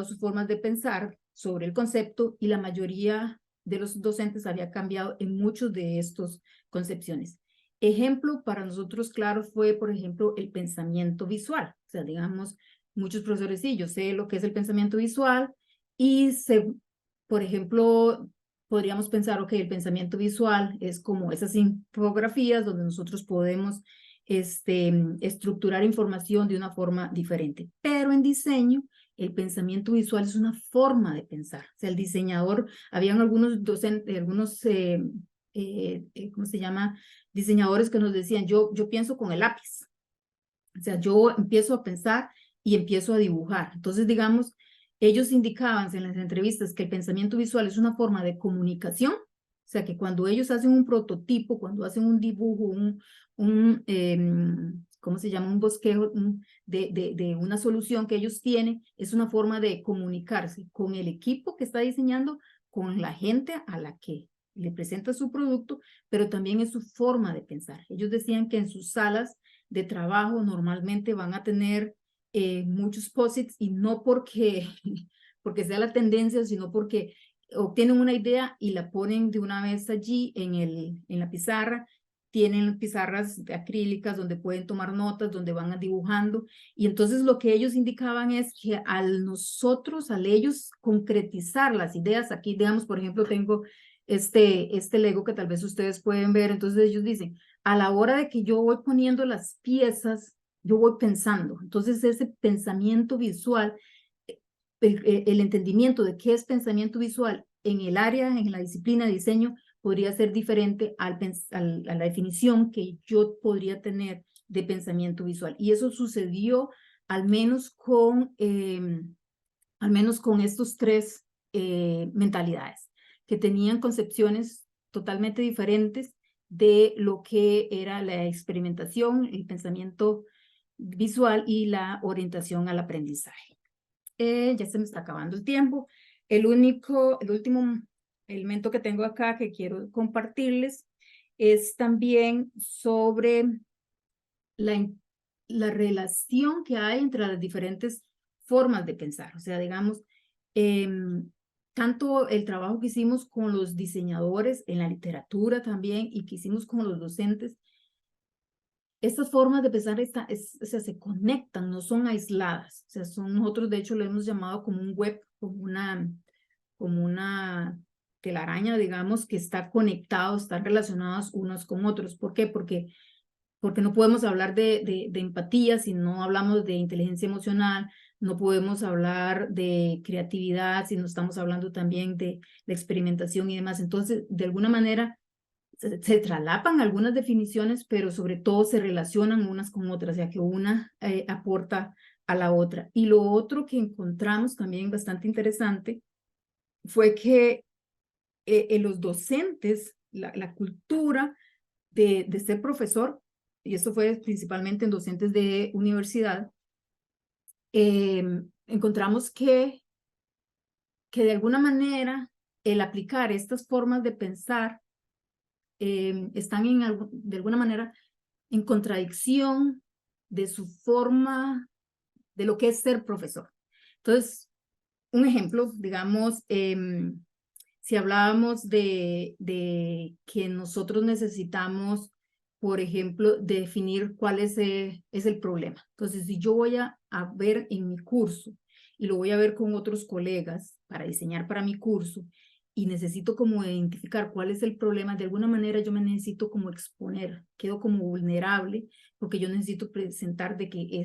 sus formas de pensar sobre el concepto, y la mayoría de los docentes había cambiado en muchos de estas concepciones. Ejemplo para nosotros claro fue, por ejemplo, el pensamiento visual. O sea, digamos, muchos profesores, sí, yo sé lo que es el pensamiento visual, y por ejemplo, podríamos pensar, ok, el pensamiento visual es como esas infografías donde nosotros podemos estructurar información de una forma diferente. Pero en diseño, el pensamiento visual es una forma de pensar. O sea, el diseñador, habían algunos docentes, ¿cómo se llama? Diseñadores que nos decían, yo pienso con el lápiz. O sea, yo empiezo a pensar y empiezo a dibujar. Entonces, digamos, ellos indicaban en las entrevistas que el pensamiento visual es una forma de comunicación. O sea, que cuando ellos hacen un prototipo, cuando hacen un dibujo, ¿cómo se llama? Un bosquejo de una solución que ellos tienen, es una forma de comunicarse con el equipo que está diseñando, con la gente a la que le presenta su producto, pero también es su forma de pensar. Ellos decían que en sus salas de trabajo normalmente van a tener muchos post-its, y no porque sea la tendencia, sino porque obtienen una idea y la ponen de una vez allí en la pizarra. Tienen pizarras acrílicas donde pueden tomar notas, donde van dibujando, y entonces lo que ellos indicaban es que al ellos concretizar las ideas, aquí digamos, por ejemplo, tengo este Lego que tal vez ustedes pueden ver, entonces ellos dicen, a la hora de que yo voy poniendo las piezas, yo voy pensando. Entonces ese pensamiento visual, el entendimiento de qué es pensamiento visual en la disciplina de diseño, podría ser diferente a la definición que yo podría tener de pensamiento visual. Y eso sucedió al menos con estos tres mentalidades, que tenían concepciones totalmente diferentes de lo que era la experimentación, el pensamiento visual y la orientación al aprendizaje. Ya se me está acabando el tiempo. El último elemento que tengo acá que quiero compartirles es también sobre la relación que hay entre las diferentes formas de pensar. O sea, digamos, tanto el trabajo que hicimos con los diseñadores en la literatura también y que hicimos con los docentes, estas formas de pensar o sea, se conectan, no son aisladas. O sea, nosotros de hecho lo hemos llamado como un web, como una telaraña, digamos, que está conectado, están relacionados unos con otros. ¿Por qué? Porque no podemos hablar de empatía si no hablamos de inteligencia emocional, no podemos hablar de creatividad si no estamos hablando también de la experimentación y demás. Entonces, de alguna manera, se traslapan algunas definiciones, pero sobre todo se relacionan unas con otras, ya que una aporta a la otra. Y lo otro que encontramos también bastante interesante fue que en los docentes, la cultura de ser profesor, y eso fue principalmente en docentes de universidad, encontramos que de alguna manera el aplicar estas formas de pensar están de alguna manera en contradicción de su forma, de lo que es ser profesor. Entonces, un ejemplo, digamos, si hablábamos de que nosotros necesitamos, por ejemplo, definir cuál es el problema. Entonces, si yo voy a ver en mi curso y lo voy a ver con otros colegas para diseñar para mi curso y necesito como identificar cuál es el problema, de alguna manera yo me necesito como exponer, quedo como vulnerable porque yo necesito presentar de que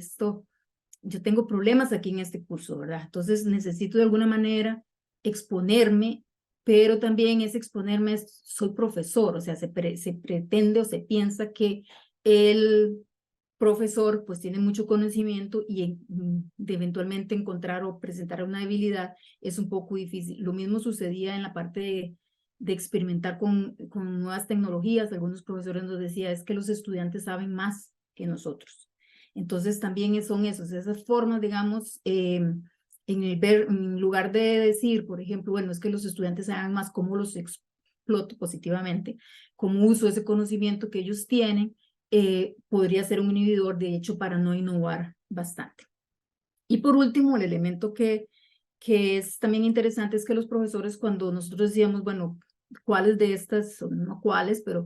yo tengo problemas aquí en este curso, ¿verdad? Entonces necesito de alguna manera exponerme, pero también es exponerme, soy profesor, o sea, se pretende o se piensa que el profesor pues tiene mucho conocimiento y de eventualmente encontrar o presentar una debilidad es un poco difícil. Lo mismo sucedía en la parte de experimentar con nuevas tecnologías. Algunos profesores nos decían, es que los estudiantes saben más que nosotros. Entonces también son esas formas, digamos, en lugar de decir, por ejemplo, bueno, es que los estudiantes saben más cómo los exploto positivamente, cómo uso ese conocimiento que ellos tienen, podría ser un inhibidor, de hecho, para no innovar bastante. Y por último, el elemento que es también interesante es que los profesores, cuando nosotros decíamos, bueno, ¿cuáles de estas, no cuáles, pero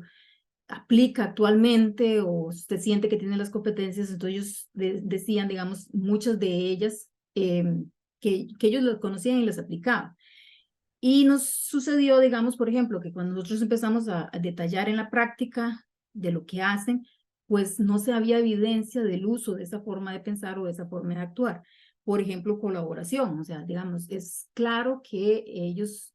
aplica actualmente o usted siente que tiene las competencias? Entonces ellos decían, digamos, muchas de ellas que ellos las conocían y las aplicaban. Y nos sucedió, digamos, por ejemplo, que cuando nosotros empezamos a detallar en la práctica de lo que hacen, pues no se había evidencia del uso de esa forma de pensar o de esa forma de actuar. Por ejemplo, colaboración, o sea, digamos, es claro que ellos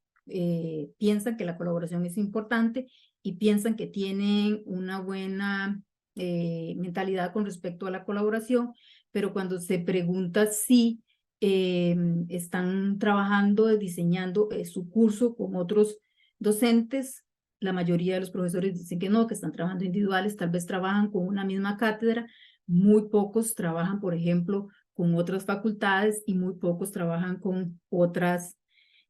piensan que la colaboración es importante y piensan que tienen una buena mentalidad con respecto a la colaboración, pero cuando se pregunta si están trabajando, diseñando su curso con otros docentes, la mayoría de los profesores dicen que no, que están trabajando individuales, tal vez trabajan con una misma cátedra, muy pocos trabajan, por ejemplo, con otras facultades y muy pocos trabajan con otras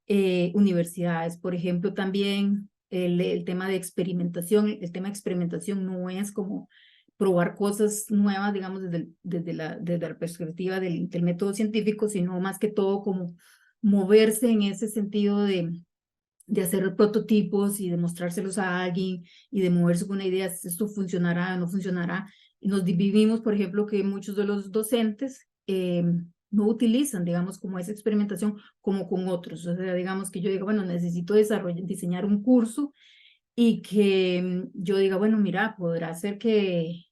universidades. Por ejemplo, también el tema de experimentación, el tema de experimentación no es como probar cosas nuevas, digamos, desde la perspectiva del método científico, sino más que todo como moverse en ese sentido de hacer prototipos y de mostrárselos a alguien y de moverse con una idea, si esto funcionará, no funcionará. Y nos dividimos, por ejemplo, que muchos de los docentes no utilizan, digamos, como esa experimentación como con otros. O sea, digamos que yo diga, bueno, necesito diseñar un curso y que yo diga, bueno, mira, podrá ser que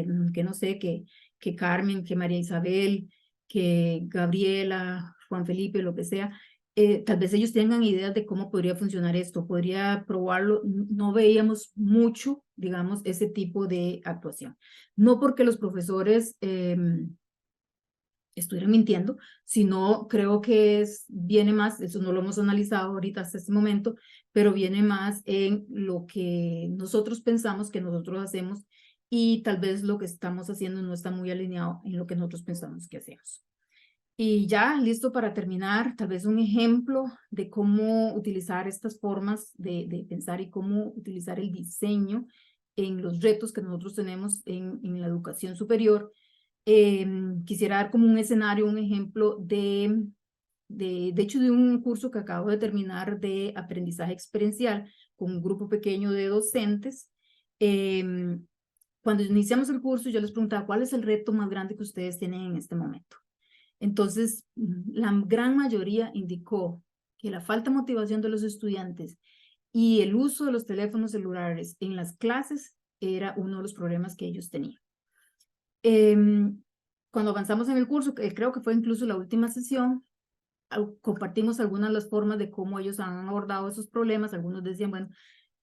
no sé, que Carmen, que María Isabel, que Gabriela, Juan Felipe, lo que sea, tal vez ellos tengan ideas de cómo podría funcionar esto, podría probarlo. No veíamos mucho, digamos, ese tipo de actuación. No porque los profesores estuvieran mintiendo, sino creo que viene más, eso no lo hemos analizado ahorita hasta este momento, pero viene más en lo que nosotros pensamos que nosotros hacemos y tal vez lo que estamos haciendo no está muy alineado en lo que nosotros pensamos que hacemos. Y ya, listo para terminar, tal vez un ejemplo de cómo utilizar estas formas de pensar y cómo utilizar el diseño en los retos que nosotros tenemos en la educación superior. Quisiera dar como un escenario, un ejemplo de hecho, de un curso que acabo de terminar de aprendizaje experiencial con un grupo pequeño de docentes. Cuando iniciamos el curso, yo les preguntaba, ¿cuál es el reto más grande que ustedes tienen en este momento? Entonces, la gran mayoría indicó que la falta de motivación de los estudiantes y el uso de los teléfonos celulares en las clases era uno de los problemas que ellos tenían. Cuando avanzamos en el curso, creo que fue incluso la última sesión, compartimos algunas de las formas de cómo ellos han abordado esos problemas. Algunos decían, bueno,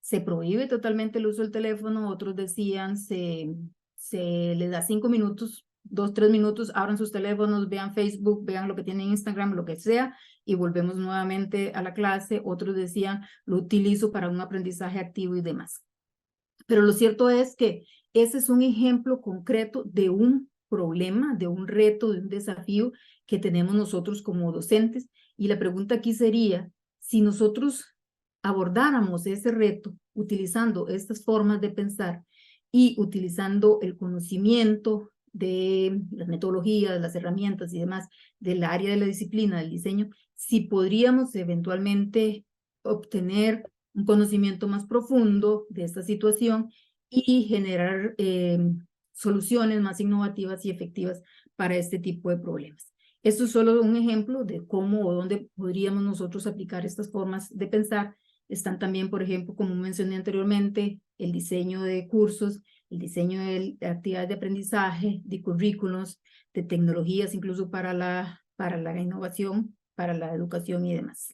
se prohíbe totalmente el uso del teléfono, otros decían, se les da 5 minutos, 2, 3 minutos, abran sus teléfonos, vean Facebook, vean lo que tienen en Instagram, lo que sea, y volvemos nuevamente a la clase. Otros decían, lo utilizo para un aprendizaje activo y demás. Pero lo cierto es que ese es un ejemplo concreto de un problema, de un reto, de un desafío que tenemos nosotros como docentes. Y la pregunta aquí sería, si nosotros abordáramos ese reto utilizando estas formas de pensar y utilizando el conocimiento de las metodologías, las herramientas y demás del área de la disciplina del diseño, si podríamos eventualmente obtener un conocimiento más profundo de esta situación y generar soluciones más innovativas y efectivas para este tipo de problemas. Esto es solo un ejemplo de cómo o dónde podríamos nosotros aplicar estas formas de pensar. Están también, por ejemplo, como mencioné anteriormente, el diseño de cursos, el diseño de actividades de aprendizaje, de currículos, de tecnologías, incluso para la innovación, para la educación y demás.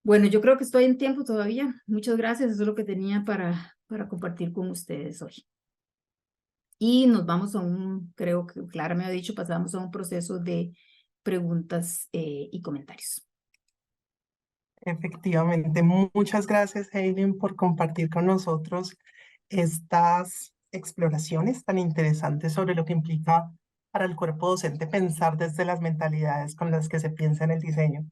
Bueno, yo creo que estoy en tiempo todavía. Muchas gracias. Eso es lo que tenía para compartir con ustedes hoy. Y nos vamos a creo que Clara me ha dicho, pasamos a un proceso de preguntas y comentarios. Efectivamente, muchas gracias, Eileen, por compartir con nosotros estas exploraciones tan interesantes sobre lo que implica para el cuerpo docente pensar desde las mentalidades con las que se piensa en el diseño.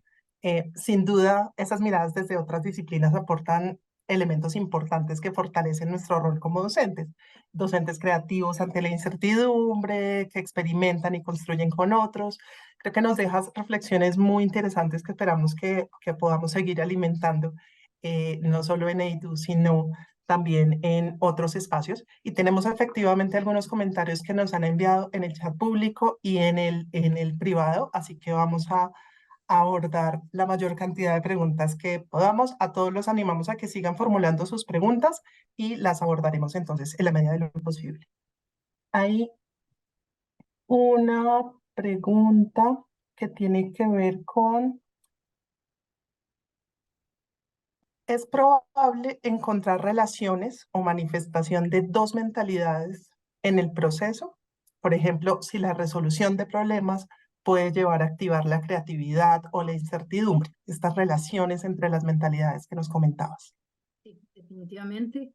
Sin duda, esas miradas desde otras disciplinas aportan elementos importantes que fortalecen nuestro rol como docentes. Docentes creativos ante la incertidumbre, que experimentan y construyen con otros. Creo que nos dejas reflexiones muy interesantes que esperamos que podamos seguir alimentando, no solo en EIDU, sino también en otros espacios. Y tenemos efectivamente algunos comentarios que nos han enviado en el chat público y en el privado, así que vamos a abordar la mayor cantidad de preguntas que podamos. A todos los animamos a que sigan formulando sus preguntas y las abordaremos entonces en la medida de lo posible. Hay una pregunta que tiene que ver con: ¿es probable encontrar relaciones o manifestación de dos mentalidades en el proceso? Por ejemplo, si la resolución de problemas puede llevar a activar la creatividad o la incertidumbre, estas relaciones entre las mentalidades que nos comentabas. Sí, definitivamente,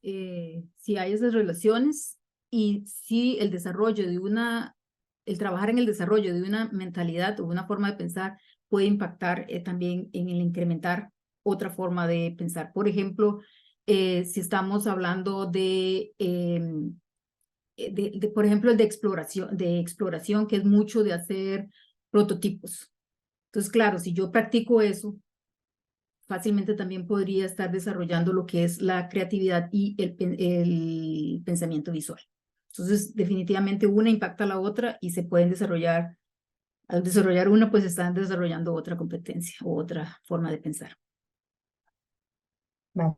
si hay esas relaciones y si el trabajar en el desarrollo de una mentalidad o una forma de pensar puede impactar también en el incrementar otra forma de pensar. Por ejemplo, si estamos hablando por ejemplo, el de exploración, que es mucho de hacer prototipos. Entonces, claro, si yo practico eso, fácilmente también podría estar desarrollando lo que es la creatividad y el pensamiento visual. Entonces, definitivamente una impacta a la otra y se pueden desarrollar. Al desarrollar una, pues están desarrollando otra competencia o otra forma de pensar.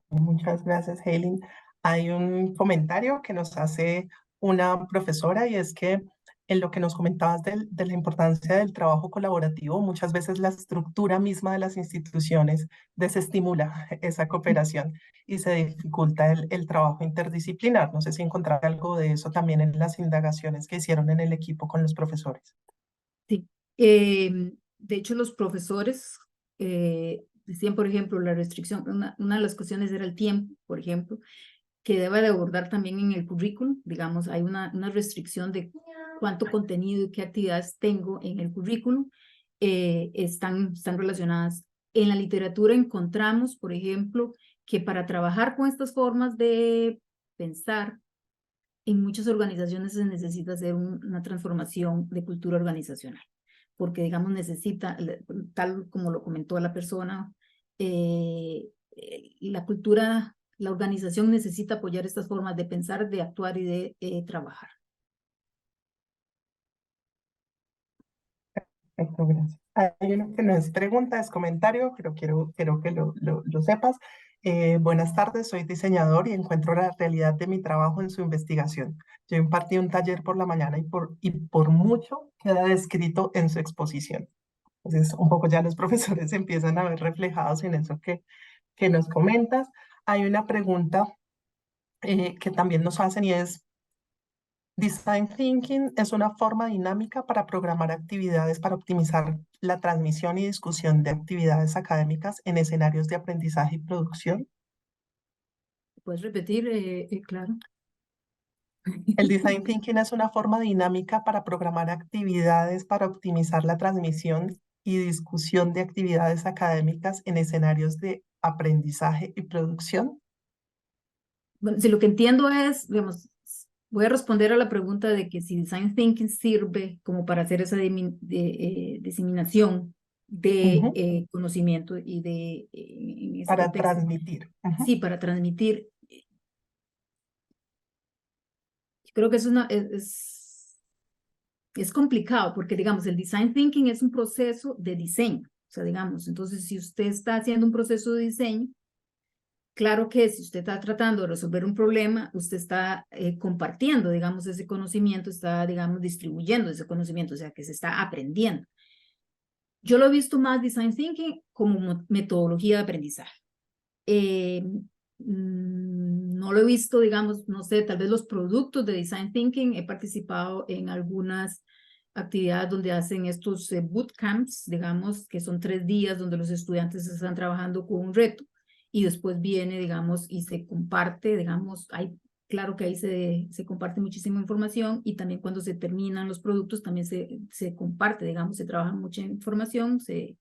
Muchas gracias, Eileen. Hay un comentario que nos hace una profesora y es que en lo que nos comentabas de la importancia del trabajo colaborativo, muchas veces la estructura misma de las instituciones desestimula esa cooperación y se dificulta el trabajo interdisciplinar. No sé si encontrar algo de eso también en las indagaciones que hicieron en el equipo con los profesores. Sí, de hecho los profesores decían, por ejemplo, la restricción, una de las cuestiones era el tiempo, por ejemplo, que deba de abordar también en el currículum. Digamos, hay una restricción de cuánto contenido y qué actividades tengo en el currículum. Están relacionadas. En la literatura encontramos, por ejemplo, que para trabajar con estas formas de pensar, en muchas organizaciones se necesita hacer una transformación de cultura organizacional, porque, digamos, necesita, tal como lo comentó la persona, la cultura, la organización necesita apoyar estas formas de pensar, de actuar y de trabajar. Perfecto, gracias. Hay uno que no es pregunta, es comentario, pero quiero que lo sepas. Buenas tardes, soy diseñador y encuentro la realidad de mi trabajo en su investigación. Yo impartí un taller por la mañana y por mucho queda descrito en su exposición. Entonces, un poco ya los profesores se empiezan a ver reflejados en eso que nos comentas. Hay una pregunta que también nos hacen y es, Design Thinking es una forma dinámica para programar actividades para optimizar la transmisión y discusión de actividades académicas en escenarios de aprendizaje y producción. ¿Puedes repetir? Claro. El Design Thinking es una forma dinámica para programar actividades para optimizar la transmisión y discusión de actividades académicas en escenarios de aprendizaje y producción. Bueno, si lo que entiendo es, digamos, voy a responder a la pregunta de que si Design Thinking sirve como para hacer esa diseminación de conocimiento y de... en ese Para contexto. transmitir. Sí, para transmitir. Yo creo que es complicado porque, digamos, el Design Thinking es un proceso de diseño. O sea, digamos, entonces si usted está haciendo un proceso de diseño, claro que si usted está tratando de resolver un problema, usted está compartiendo, digamos, ese conocimiento, está, digamos, distribuyendo ese conocimiento, o sea, que se está aprendiendo. Yo lo he visto más Design Thinking como metodología de aprendizaje. No lo he visto, digamos, no sé, tal vez los productos de Design Thinking. He participado en algunas actividades donde hacen estos bootcamps, digamos, que son 3 días donde los estudiantes están trabajando con un reto. Y después viene, digamos, y se comparte, digamos, claro que ahí se comparte muchísima información y también cuando se terminan los productos también se comparte, digamos, se trabaja mucha información, se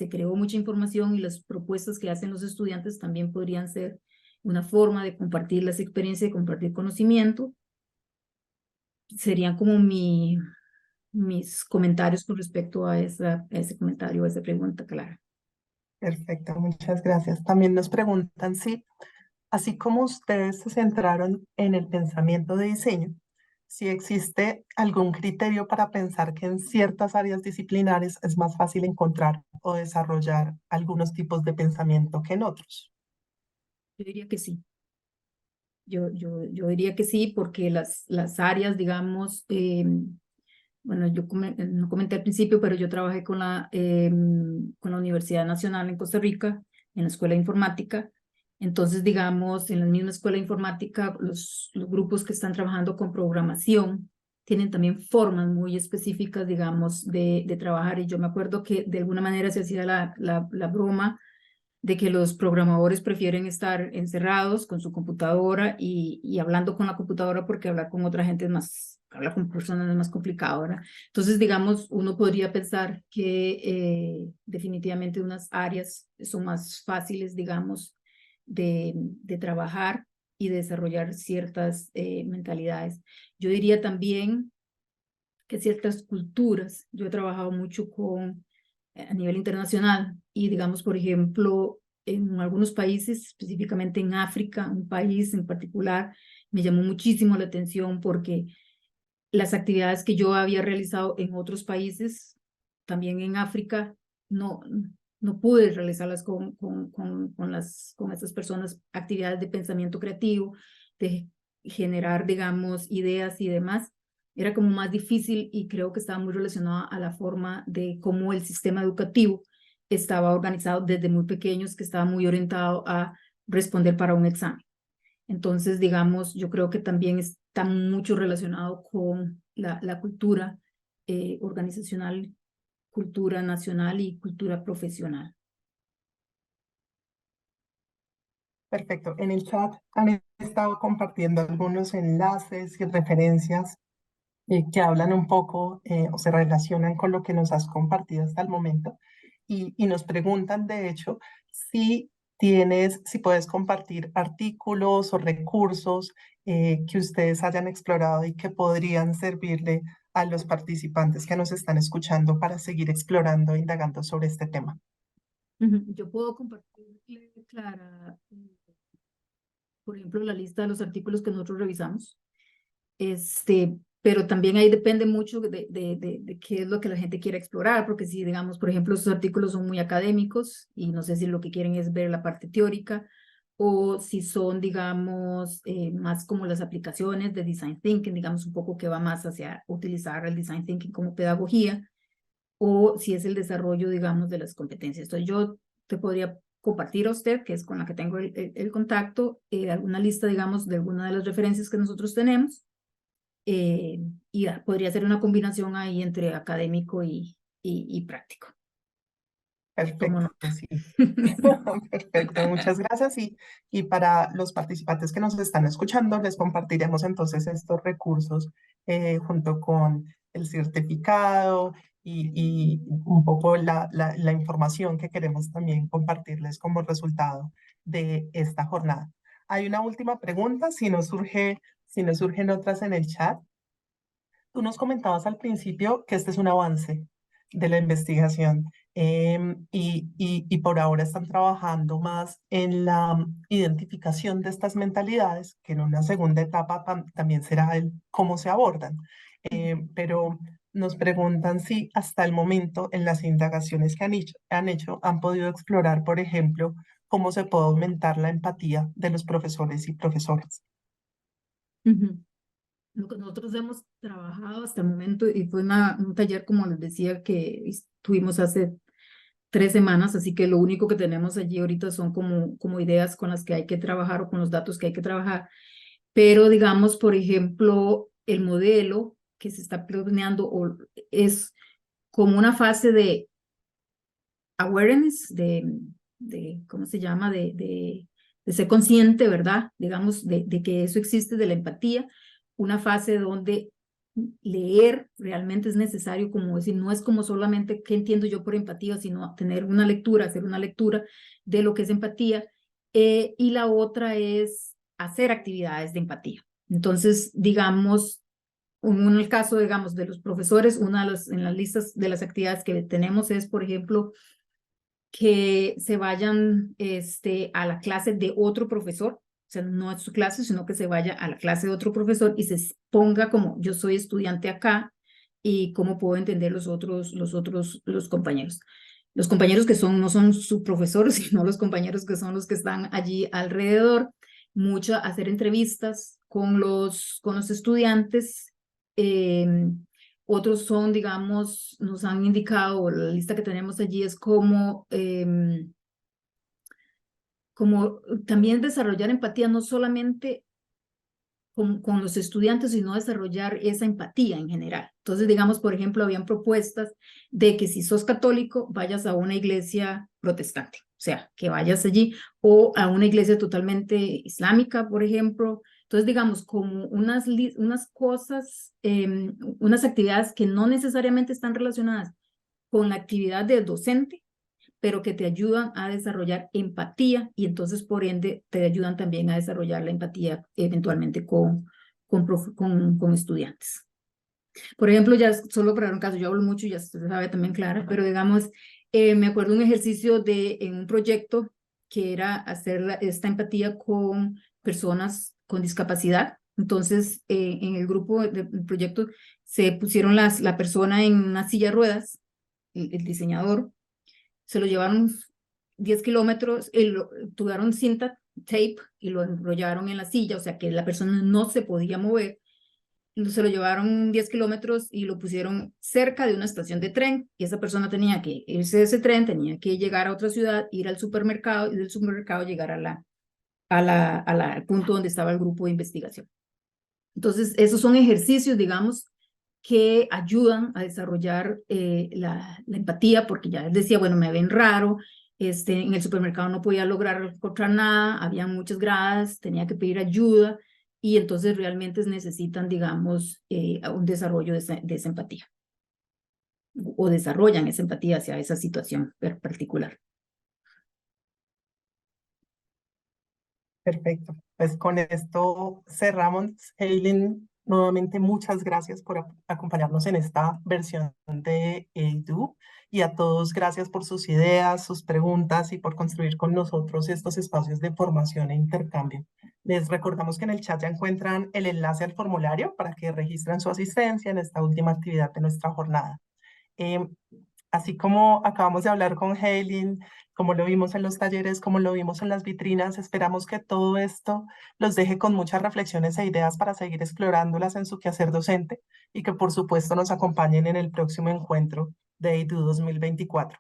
creó mucha información y las propuestas que hacen los estudiantes también podrían ser una forma de compartir las experiencias, de compartir conocimiento. Serían como mis comentarios con respecto a ese comentario, a esa pregunta, Clara. Perfecto, muchas gracias. También nos preguntan si, así como ustedes se centraron en el pensamiento de diseño, si existe algún criterio para pensar que en ciertas áreas disciplinares es más fácil encontrar o desarrollar algunos tipos de pensamiento que en otros. Yo diría que sí. Yo diría que sí, porque las áreas, digamos, bueno, yo no comenté al principio, pero yo trabajé con la Universidad Nacional en Costa Rica, en la Escuela de Informática. Entonces, digamos, en la misma Escuela de Informática, los grupos que están trabajando con programación tienen también formas muy específicas, digamos, de trabajar. Y yo me acuerdo que de alguna manera se hacía la broma de que los programadores prefieren estar encerrados con su computadora y hablando con la computadora porque hablar con otra gente es más, hablar con personas es más complicado, ¿verdad? Entonces, digamos, uno podría pensar que definitivamente unas áreas son más fáciles, digamos, de trabajar y de desarrollar ciertas mentalidades. Yo diría también que ciertas culturas, yo he trabajado mucho a nivel internacional y digamos, por ejemplo, en algunos países, específicamente en África, un país en particular, me llamó muchísimo la atención porque las actividades que yo había realizado en otros países, también en África, no pude realizarlas con estas personas, actividades de pensamiento creativo, de generar, digamos, ideas y demás. Era como más difícil y creo que estaba muy relacionado a la forma de cómo el sistema educativo estaba organizado desde muy pequeños, que estaba muy orientado a responder para un examen. Entonces, digamos, yo creo que también está mucho relacionado con la cultura organizacional, cultura nacional y cultura profesional. Perfecto. En el chat han estado compartiendo algunos enlaces y referencias que hablan un poco o se relacionan con lo que nos has compartido hasta el momento y nos preguntan, de hecho, si puedes compartir artículos o recursos que ustedes hayan explorado y que podrían servirle a los participantes que nos están escuchando para seguir explorando e indagando sobre este tema. Yo puedo compartirle, Clara, por ejemplo, la lista de los artículos que nosotros revisamos. Pero también ahí depende mucho de qué es lo que la gente quiera explorar, porque si, digamos, por ejemplo, esos artículos son muy académicos y no sé si lo que quieren es ver la parte teórica o si son, digamos, más como las aplicaciones de Design Thinking, digamos, un poco que va más hacia utilizar el Design Thinking como pedagogía, o si es el desarrollo, digamos, de las competencias. Entonces, yo te podría compartir a usted, que es con la que tengo el contacto, alguna lista, digamos, de alguna de las referencias que nosotros tenemos. Y podría ser una combinación ahí entre académico y práctico. Perfecto, sí. Perfecto, muchas gracias. Y para los participantes que nos están escuchando, les compartiremos entonces estos recursos junto con el certificado y un poco la información que queremos también compartirles como resultado de esta jornada. Hay una última pregunta, si no surgen otras en el chat. Tú nos comentabas al principio que este es un avance de la investigación y por ahora están trabajando más en la identificación de estas mentalidades, que en una segunda etapa también será el cómo se abordan. Pero nos preguntan si hasta el momento en las indagaciones que han hecho han podido explorar, por ejemplo, cómo se puede aumentar la empatía de los profesores y profesoras. Lo que nosotros hemos trabajado hasta el momento, y fue un taller, como les decía, que tuvimos hace 3 semanas, así que lo único que tenemos allí ahorita son como ideas con las que hay que trabajar o con los datos que hay que trabajar. Pero digamos, por ejemplo, el modelo que se está planeando es como una fase de awareness, ¿cómo se llama? De ser consciente, ¿verdad? Digamos, de que eso existe, de la empatía. Una fase donde leer realmente es necesario, como decir, no es como solamente qué entiendo yo por empatía, sino tener una lectura, hacer una lectura de lo que es empatía. Y la otra es hacer actividades de empatía. Entonces, digamos, en el caso, digamos, de los profesores, en las listas de las actividades que tenemos es, por ejemplo, que se vayan a la clase de otro profesor. O sea, no a su clase, sino que se vaya a la clase de otro profesor y se ponga como yo soy estudiante acá y cómo puedo entender los compañeros. Los compañeros que no son sus profesores, sino los compañeros que son los que están allí alrededor. Mucho hacer entrevistas con los estudiantes. Otros son, digamos, nos han indicado, la lista que tenemos allí es como también desarrollar empatía, no solamente con los estudiantes, sino desarrollar esa empatía en general. Entonces, digamos, por ejemplo, habían propuestas de que si sos católico, vayas a una iglesia protestante, o sea, que vayas allí, o a una iglesia totalmente islámica, por ejemplo. Entonces, digamos, como unas cosas, unas actividades que no necesariamente están relacionadas con la actividad del docente, pero que te ayudan a desarrollar empatía y entonces por ende te ayudan también a desarrollar la empatía eventualmente con estudiantes. Por ejemplo, ya solo para un caso, yo hablo mucho, ya se sabe también, Clara, pero digamos, me acuerdo un ejercicio en un proyecto que era hacer esta empatía con personas con discapacidad. Entonces, en el grupo del proyecto se pusieron la persona en una silla de ruedas, el diseñador, se lo llevaron 10 kilómetros, tuvieron cinta, tape, y lo enrollaron en la silla, o sea que la persona no se podía mover. Se lo llevaron 10 kilómetros y lo pusieron cerca de una estación de tren, y esa persona tenía que irse de ese tren, tenía que llegar a otra ciudad, ir al supermercado, y del supermercado llegar al punto donde estaba el grupo de investigación. Entonces, esos son ejercicios, digamos, que ayudan a desarrollar la empatía, porque ya decía, bueno, me ven raro, En el supermercado no podía lograr encontrar nada, había muchas gradas, tenía que pedir ayuda y entonces realmente necesitan, digamos, un desarrollo de esa empatía o desarrollan esa empatía hacia esa situación particular. Perfecto. Pues con esto cerramos. Eileen, nuevamente muchas gracias por acompañarnos en esta versión de EDU y a todos gracias por sus ideas, sus preguntas y por construir con nosotros estos espacios de formación e intercambio. Les recordamos que en el chat ya encuentran el enlace al formulario para que registren su asistencia en esta última actividad de nuestra jornada. Así como acabamos de hablar con Eileen, como lo vimos en los talleres, como lo vimos en las vitrinas, esperamos que todo esto los deje con muchas reflexiones e ideas para seguir explorándolas en su quehacer docente y que por supuesto nos acompañen en el próximo encuentro de EDU 2024.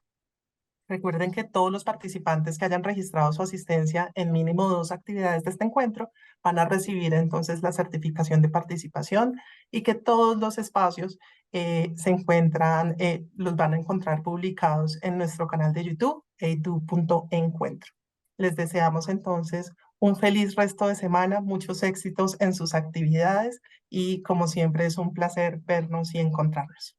Recuerden que todos los participantes que hayan registrado su asistencia en mínimo 2 actividades de este encuentro van a recibir entonces la certificación de participación y que todos los espacios se encuentran, los van a encontrar publicados en nuestro canal de YouTube, edu.encuentro. Les deseamos entonces un feliz resto de semana, muchos éxitos en sus actividades y como siempre es un placer vernos y encontrarnos.